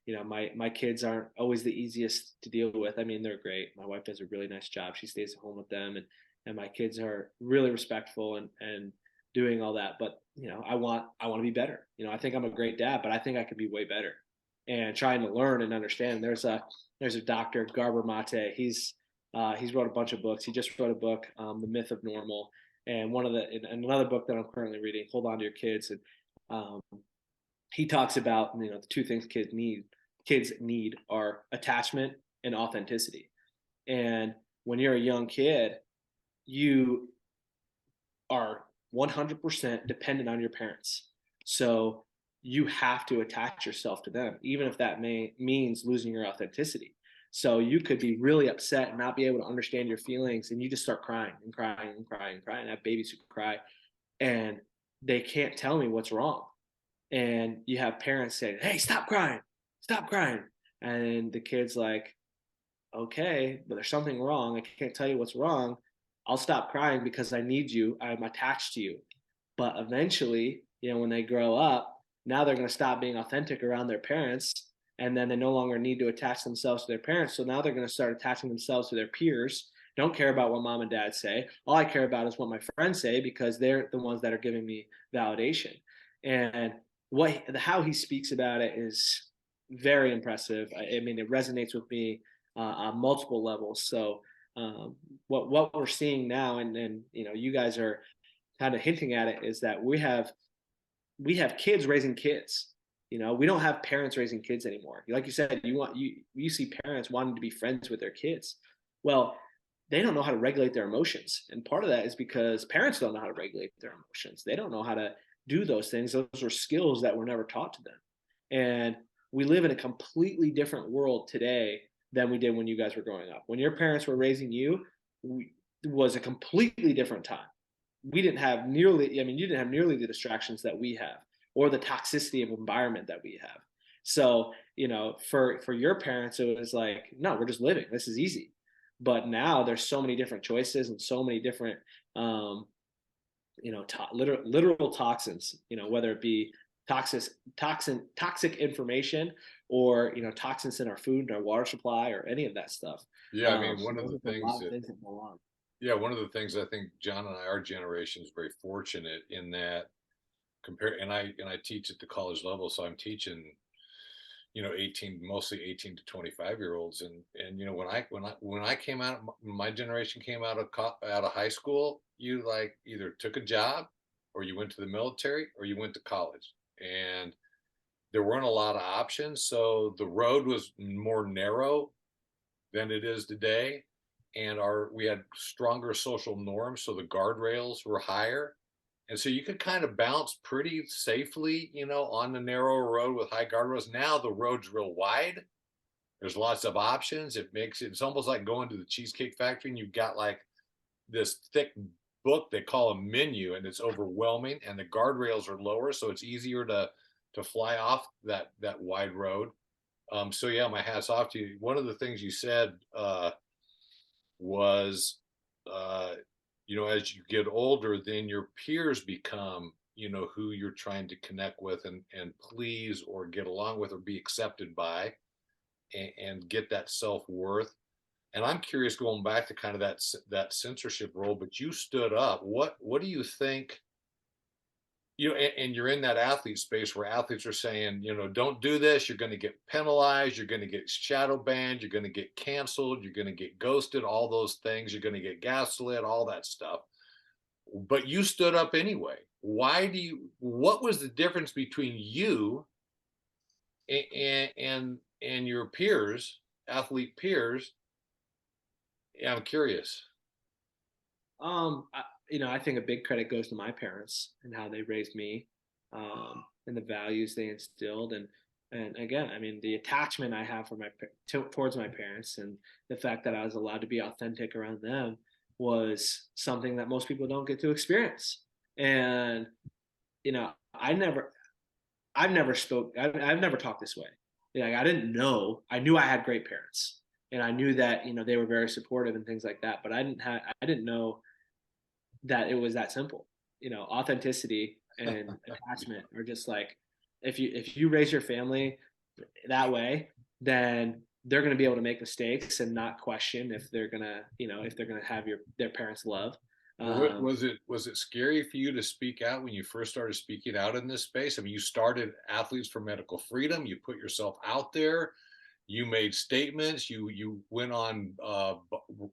Speaker 2: and my kids aren't always the easiest to deal with. They're great. My wife does a really nice job. She stays at home with them, and my kids are really respectful and doing all that. But I want to be better. I think I'm a great dad, but I think I could be way better. And trying to learn and understand. There's a Dr. Garber Mate. He's He's wrote a bunch of books. He just wrote a book, The Myth of Normal, and another book that I'm currently reading, Hold On to Your Kids. And um, he talks about, the two things kids need are attachment and authenticity. And when you're a young kid, you are 100% dependent on your parents. So you have to attach yourself to them, even if that means losing your authenticity. So you could be really upset and not be able to understand your feelings, and you just start crying and crying and crying and crying. I have babies who cry, and they can't tell me what's wrong. And you have parents saying, "Hey, stop crying, stop crying," and the kid's like, "Okay, but there's something wrong. I can't tell you what's wrong. I'll stop crying because I need you. I'm attached to you." But eventually, when they grow up, now they're going to stop being authentic around their parents. And then they no longer need to attach themselves to their parents. So now they're going to start attaching themselves to their peers. Don't care about what mom and dad say. All I care about is what my friends say, because they're the ones that are giving me validation. And how he speaks about it is very impressive. I mean, it resonates with me on multiple levels. So what we're seeing now, and you guys are kind of hinting at it, is that we have kids raising kids. We don't have parents raising kids anymore. Like you said, you see parents wanting to be friends with their kids. Well, they don't know how to regulate their emotions, and part of that is because parents don't know how to regulate their emotions. They don't know how to do those things. Those are skills that were never taught to them. And we live in a completely different world today than we did when you guys were growing up. When your parents were raising you, it was a completely different time. We didn't have nearly, I mean, you didn't have nearly the distractions that we have, or the toxicity of environment that we have. So, for your parents, it was like, no, we're just living. This is easy. But now there's so many different choices and so many different, literal toxins, whether it be toxic information, or, toxins in our food and our water supply, or any of that stuff.
Speaker 1: Yeah, I mean, one of the
Speaker 2: A lot
Speaker 1: things
Speaker 2: of
Speaker 1: that,
Speaker 2: things that go on.
Speaker 1: yeah, one of the things I think John and I, our generation is very fortunate in that and I teach at the college level, so I'm teaching, 18, mostly 18 to 25-year-olds. And, when I came out, my generation came out of high school, you like either took a job, or you went to the military, or you went to college. And there weren't a lot of options. So the road was more narrow than it is today. And we had stronger social norms. So the guardrails were higher. And so you could kind of bounce pretty safely, on the narrow road with high guardrails. Now the road's real wide. There's lots of options. It's almost like going to the Cheesecake Factory, and you've got like this thick book they call a menu, and it's overwhelming, and the guardrails are lower. So it's easier to fly off that wide road. So yeah, my hat's off to you. One of the things you said was, as you get older, then your peers become, who you're trying to connect with and please, or get along with, or be accepted by, and get that self-worth. And I'm curious, going back to kind of that censorship role, but you stood up. What do you think? And you're in that athlete space where athletes are saying, don't do this. You're going to get penalized. You're going to get shadow banned. You're going to get canceled. You're going to get ghosted, all those things. You're going to get gaslit, all that stuff. But you stood up anyway. What was the difference between you and your peers, athlete peers? Yeah, I'm curious.
Speaker 2: I think a big credit goes to my parents and how they raised me, and the values they instilled. And again, I mean, the attachment I have towards my parents, and the fact that I was allowed to be authentic around them, was something that most people don't get to experience. And, I've never talked this way. Like, I didn't know. I knew I had great parents, and I knew that, they were very supportive and things like that. But I didn't know that it was that simple. Authenticity and attachment are just like, if you raise your family that way, then they're going to be able to make mistakes and not question if they're going to, have their parents' love.
Speaker 1: Was it scary for you to speak out when you first started speaking out in this space? I mean, you started Athletes for Medical Freedom. You put yourself out there. You made statements. You went on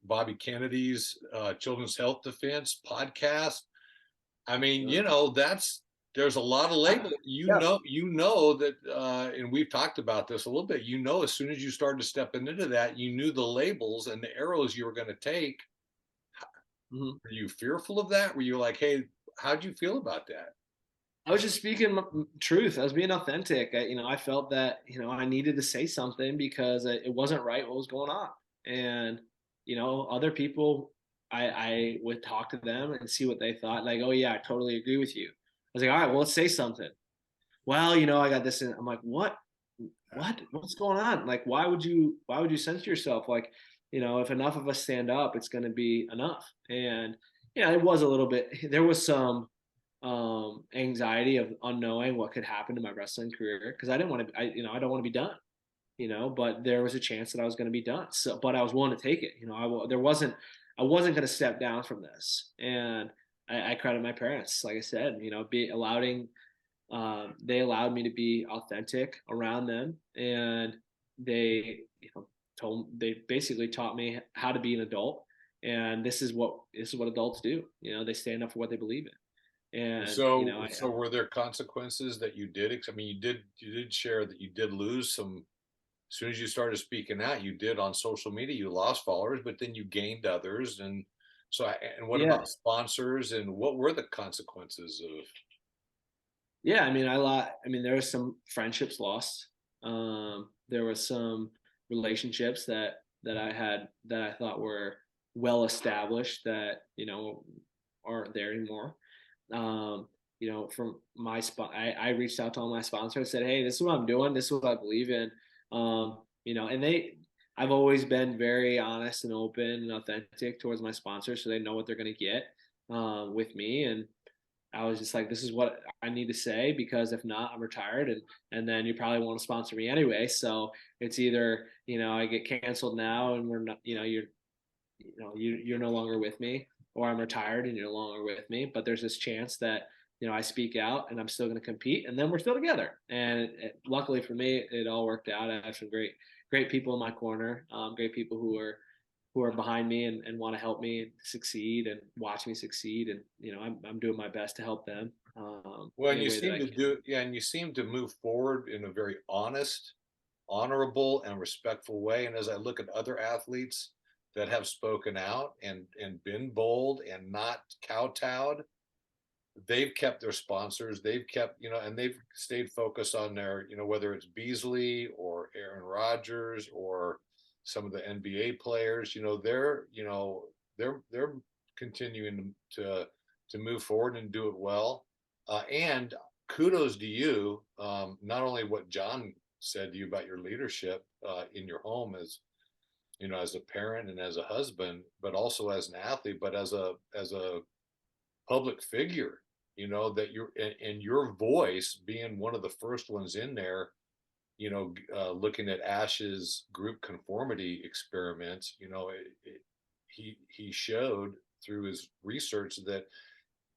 Speaker 1: Bobby Kennedy's Children's Health Defense podcast. I mean, there's a lot of label.
Speaker 2: Yeah.
Speaker 1: You know that, and we've talked about this a little bit. As soon as you started stepping into that, you knew the labels and the arrows you were going to take.
Speaker 2: Mm-hmm.
Speaker 1: Were you fearful of that? Were you like, hey, how'd you feel about that?
Speaker 2: I was just speaking truth. I was being authentic. I felt that, I needed to say something because it wasn't right what was going on. And, other people, I would talk to them and see what they thought. Like, oh yeah, I totally agree with you. I was like, all right, well, let's say something. Well, I got this. I'm like, what's going on? Like, why would you censor yourself? Like, if enough of us stand up, it's going to be enough. And, it was a little bit, there was some, anxiety of unknowing what could happen to my wrestling career because I didn't want to I don't want to be done, but there was a chance that I was going to be done, so but I was willing to take it. I wasn't going to step down from this. And I credit my parents, like I said, they allowed me to be authentic around them. And they they basically taught me how to be an adult. And this is what adults do. They stand up for what they believe in. And
Speaker 1: So were there consequences that you did? I mean, you did share that you did lose some. As soon as you started speaking out, you did on social media. You lost followers, but then you gained others. And and what
Speaker 2: yeah,
Speaker 1: about sponsors? And what were the consequences of?
Speaker 2: yeah. I mean, there was some friendships lost. There was some relationships that I had that I thought were well established that aren't there anymore. From my spot, I reached out to all my sponsors. I said, hey, this is what I'm doing. This is what I believe in. And I've always been very honest and open and authentic towards my sponsors, so they know what they're going to get with me. And I was just like, this is what I need to say, because if not, I'm retired, and then you probably won't sponsor me anyway. So it's either I get canceled now, and we're not, you're no longer with me, or I'm retired and you're no longer with me. But there's this chance that I speak out and I'm still going to compete, and then we're still together. And luckily for me, it all worked out. I have some great people in my corner, great people who are behind me and want to help me succeed and watch me succeed. And I'm doing my best to help them
Speaker 1: Well, and
Speaker 2: any
Speaker 1: you
Speaker 2: way that
Speaker 1: seem
Speaker 2: I
Speaker 1: to
Speaker 2: can.
Speaker 1: and you seem to move forward in a very honest, honorable, and respectful way. And as I look at other athletes that have spoken out and been bold and not kowtowed, they've kept their sponsors. They've kept, and they've stayed focused on their, whether it's Beasley or Aaron Rodgers or some of the NBA players, they're continuing to move forward and do it well. And kudos to you. Not only what John said to you about your leadership in your home as a parent and as a husband, but also as an athlete, but as a public figure, that you're and your voice being one of the first ones in there, looking at Ash's group conformity experiments. He showed through his research that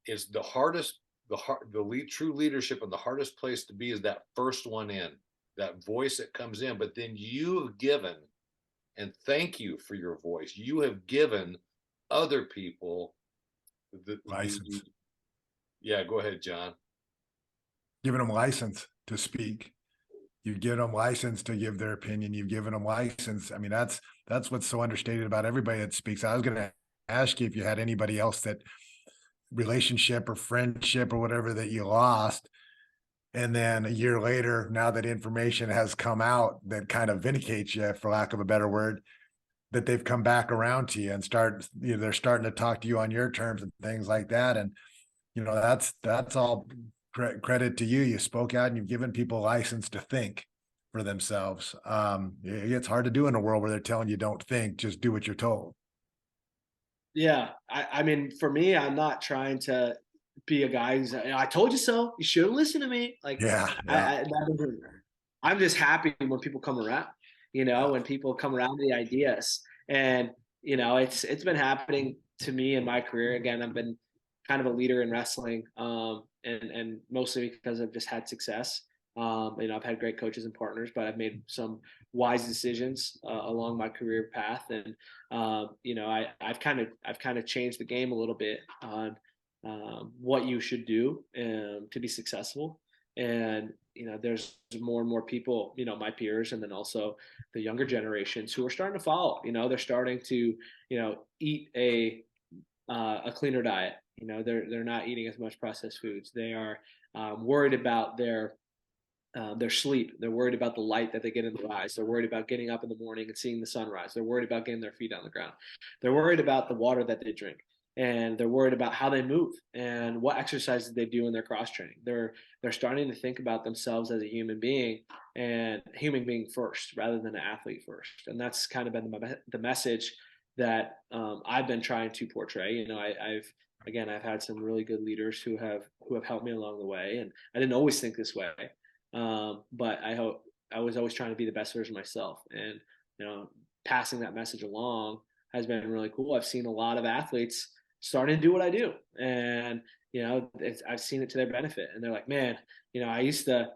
Speaker 1: is the hardest, true leadership, and the hardest place to be is that first one in, that voice that comes in. But then you have given, and thank you for your voice, you have given other people the
Speaker 3: License,
Speaker 1: yeah, go ahead, John.
Speaker 3: giving them license to speak. You've given them license to give their opinion. You've given them license. I mean, that's what's so understated about everybody that speaks. I was going to ask you if you had anybody else that relationship or friendship or whatever that you lost, and then a year later, now that information has come out that kind of vindicates you, for lack of a better word, that they've come back around to you and they're starting to talk to you on your terms and things like that. And that's all credit to you. You spoke out and you've given people license to think for themselves. It's hard to do in a world where they're telling you don't think, just do what you're told.
Speaker 2: Yeah, I mean, for me, I'm not trying to be a guy who's I told you so. You should have listened to me. Like
Speaker 3: Yeah,
Speaker 2: I'm just happy when people come around.
Speaker 3: yeah.
Speaker 2: When people come around to the ideas. And it's been happening to me in my career. Again, I've been kind of a leader in wrestling, and mostly because I've just had success. I've had great coaches and partners, but I've made some wise decisions along my career path. And I've kind of changed the game a little bit on what you should do to be successful. And there's more and more people, my peers, and then also the younger generations who are starting to follow. They're starting to eat a cleaner diet. They're not eating as much processed foods. They are worried about their sleep. They're worried about the light that they get in their eyes. They're worried about getting up in the morning and seeing the sunrise. They're worried about getting their feet on the ground. They're worried about the water that they drink. And they're worried about how they move and what exercises they do in their cross training. They're starting to think about themselves as a human being, and human being first rather than an athlete first. And that's kind of been the message that I've been trying to portray. I've had some really good leaders who have helped me along the way, and I didn't always think this way. But I was always trying to be the best version of myself, and passing that message along has been really cool. I've seen a lot of athletes starting to do what I do, and I've seen it to their benefit. And they're like, man, I used to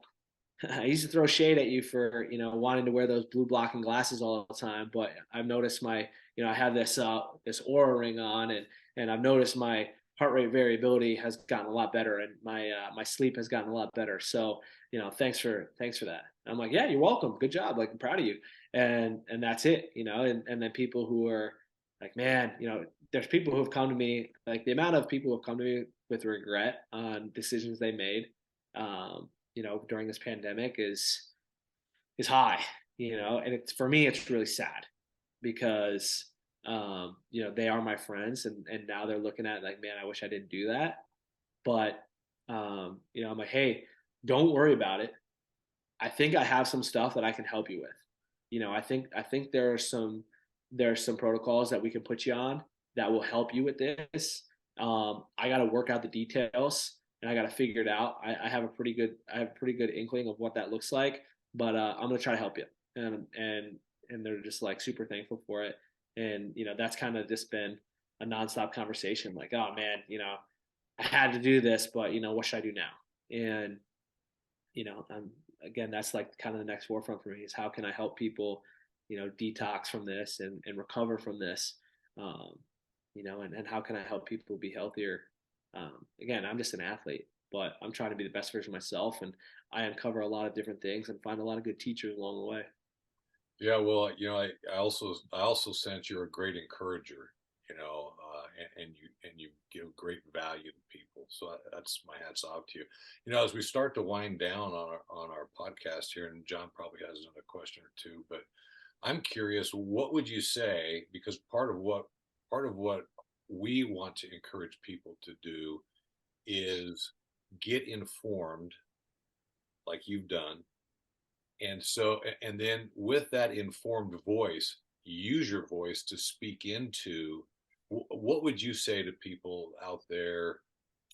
Speaker 2: throw shade at you for wanting to wear those blue blocking glasses all the time, but I've noticed I have this Aura ring on, and I've noticed my heart rate variability has gotten a lot better, and my sleep has gotten a lot better. So thanks for that. I'm like, yeah, you're welcome. Good job. Like, I'm proud of you. And that's it. And then people who are like, man, there's people who have come to me, like the amount of people who have come to me with regret on decisions they made, during this pandemic is high, and for me, it's really sad because, they are my friends, and now they're looking at like, man, I wish I didn't do that. But, I'm like, hey, don't worry about it. I think I have some stuff that I can help you with. I think there are some protocols that we can put you on that will help you with this. I got to work out the details, and I got to figure it out. I have a pretty good inkling of what that looks like, but I'm gonna try to help you. And they're just like super thankful for it. And that's kind of just been a nonstop conversation. Like, oh man, I had to do this, but what should I do now? And again, that's like kind of the next forefront for me is how can I help people, detox from this and recover from this, and how can I help people be healthier? Again, I'm just an athlete, but I'm trying to be the best version of myself, and I uncover a lot of different things and find a lot of good teachers along the way.
Speaker 1: Yeah, well, I also sense you're a great encourager, and you give great value to people. So that's my hats off to you. As we start to wind down on our podcast here, and John probably has another question or two, but I'm curious, what would you say? Because part of what we want to encourage people to do is get informed, like you've done. And then with that informed voice, use your voice to speak into what would you say to people out there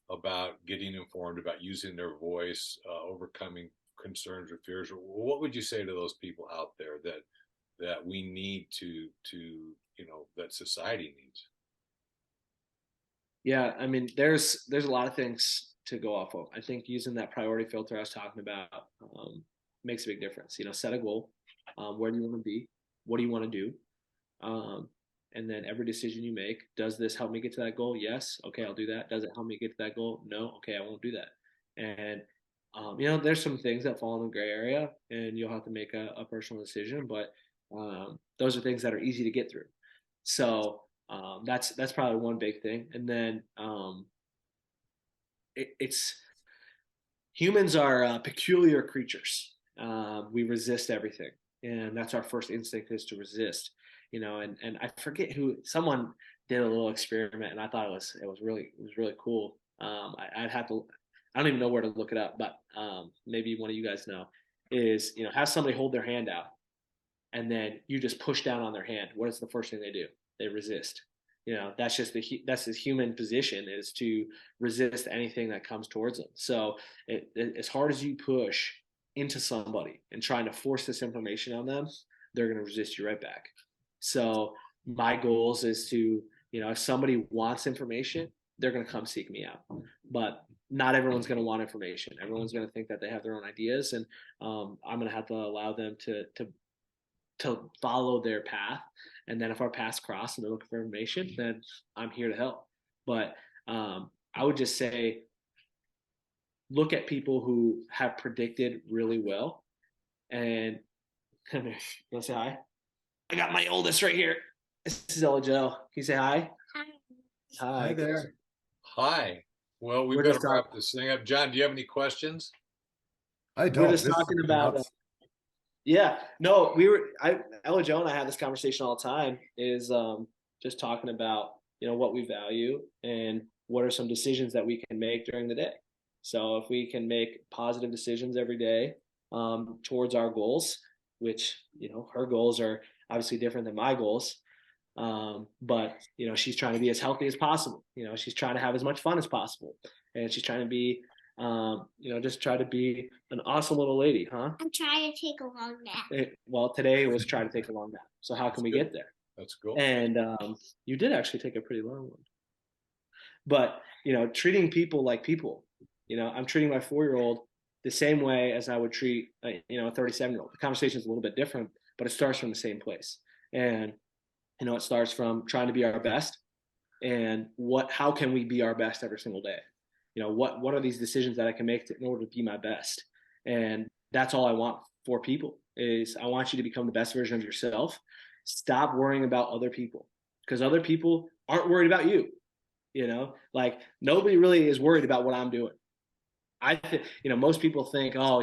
Speaker 1: about getting informed, about using their voice, overcoming concerns or fears? Or what would you say to those people out there that we need to that society needs?
Speaker 2: Yeah, I mean, there's a lot of things to go off of. I think using that priority filter I was talking about makes a big difference. Set a goal. Where do you want to be? What do you want to do? And then every decision you make, does this help me get to that goal? Yes. Okay, I'll do that. Does it help me get to that goal? No. Okay, I won't do that. And there's some things that fall in the gray area, and you'll have to make a personal decision. But those are things that are easy to get through. So that's probably one big thing. And then it's humans are peculiar creatures. We resist everything, and that's our first instinct is to resist. And I forget who, someone did a little experiment, and I thought it was really cool. I'd have to, I don't even know where to look it up, but maybe one of you guys know, is have somebody hold their hand out, and then you just push down on their hand. What is the first thing they do? They resist. That's just that's the human position, is to resist anything that comes towards them. So as hard as you push into somebody and trying to force this information on them, they're going to resist you right back. So my goals is to, if somebody wants information, they're going to come seek me out. But not everyone's going to want information. Everyone's going to think that they have their own ideas, and I'm going to have to allow them to to follow their path. And then if our paths cross and they're looking for information, then I'm here to help. But I would just say, look at people who have predicted really well. And come here, you want to say hi? I got my oldest right here. This is Ella Joe. Can you say hi?
Speaker 4: Hi.
Speaker 2: Hi.
Speaker 3: Hi there.
Speaker 1: Hi. Well, we
Speaker 2: We're
Speaker 1: better
Speaker 2: just
Speaker 1: wrap this thing up. John, do you have any questions?
Speaker 3: I
Speaker 2: We're
Speaker 3: don't.
Speaker 2: just
Speaker 3: This is
Speaker 2: talking about
Speaker 3: nuts.
Speaker 2: yeah, no, Ella Joe and I have this conversation all the time, is just talking about, what we value and what are some decisions that we can make during the day. So if we can make positive decisions every day towards our goals, which, her goals are obviously different than my goals. But she's trying to be as healthy as possible. She's trying to have as much fun as possible, and she's trying to be, just try to be an awesome little lady, huh?
Speaker 4: I'm trying to take a long nap.
Speaker 2: Well, today was try to take a long nap. So how can we get there?
Speaker 1: That's cool.
Speaker 2: And you did actually take a pretty long one. But treating people like people. I'm treating my 4-year-old the same way as I would treat a 37-year-old. The conversation is a little bit different, but it starts from the same place. And it starts from trying to be our best, and how can we be our best every single day? What are these decisions that I can make in order to be my best? And that's all I want for people, is I want you to become the best version of yourself. Stop worrying about other people, because other people aren't worried about you. Like, nobody really is worried about what I'm doing. I think, most people think, oh,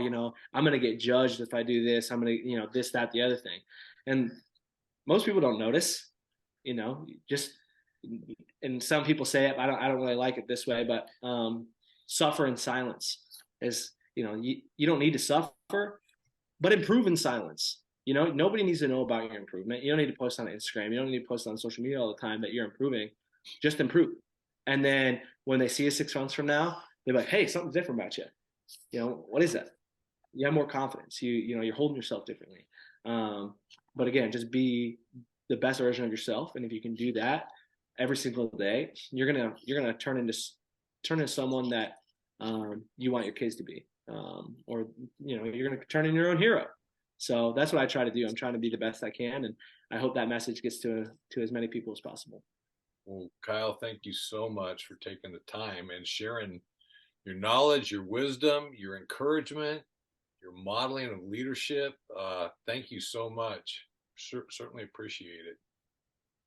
Speaker 2: I'm going to get judged if I do this. I'm going to, this, that, the other thing. And most people don't notice, just, and some people say it, I don't really like it this way, but suffer in silence is, you don't need to suffer, but improve in silence. Nobody needs to know about your improvement. You don't need to post on Instagram. You don't need to post on social media all the time that you're improving. Just improve. And then when they see you 6 months from now, they're like, hey, something's different about you. What is that? You have more confidence. You're holding yourself differently. But again, just be the best version of yourself. And if you can do that every single day, you're gonna turn into someone that you want your kids to be. Or you're gonna turn into your own hero. So that's what I try to do. I'm trying to be the best I can, and I hope that message gets to as many people as possible.
Speaker 1: Well, Kyle, thank you so much for taking the time and sharing your knowledge, your wisdom, your encouragement, your modeling of leadership. Thank you so much. Certainly appreciate it.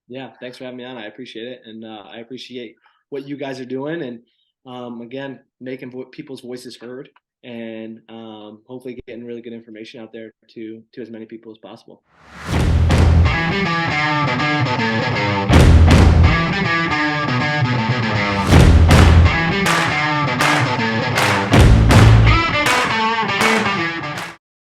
Speaker 2: Yeah, thanks for having me on. I appreciate it, and I appreciate what you guys are doing, and again, making people's voices heard, and hopefully getting really good information out there to as many people as possible.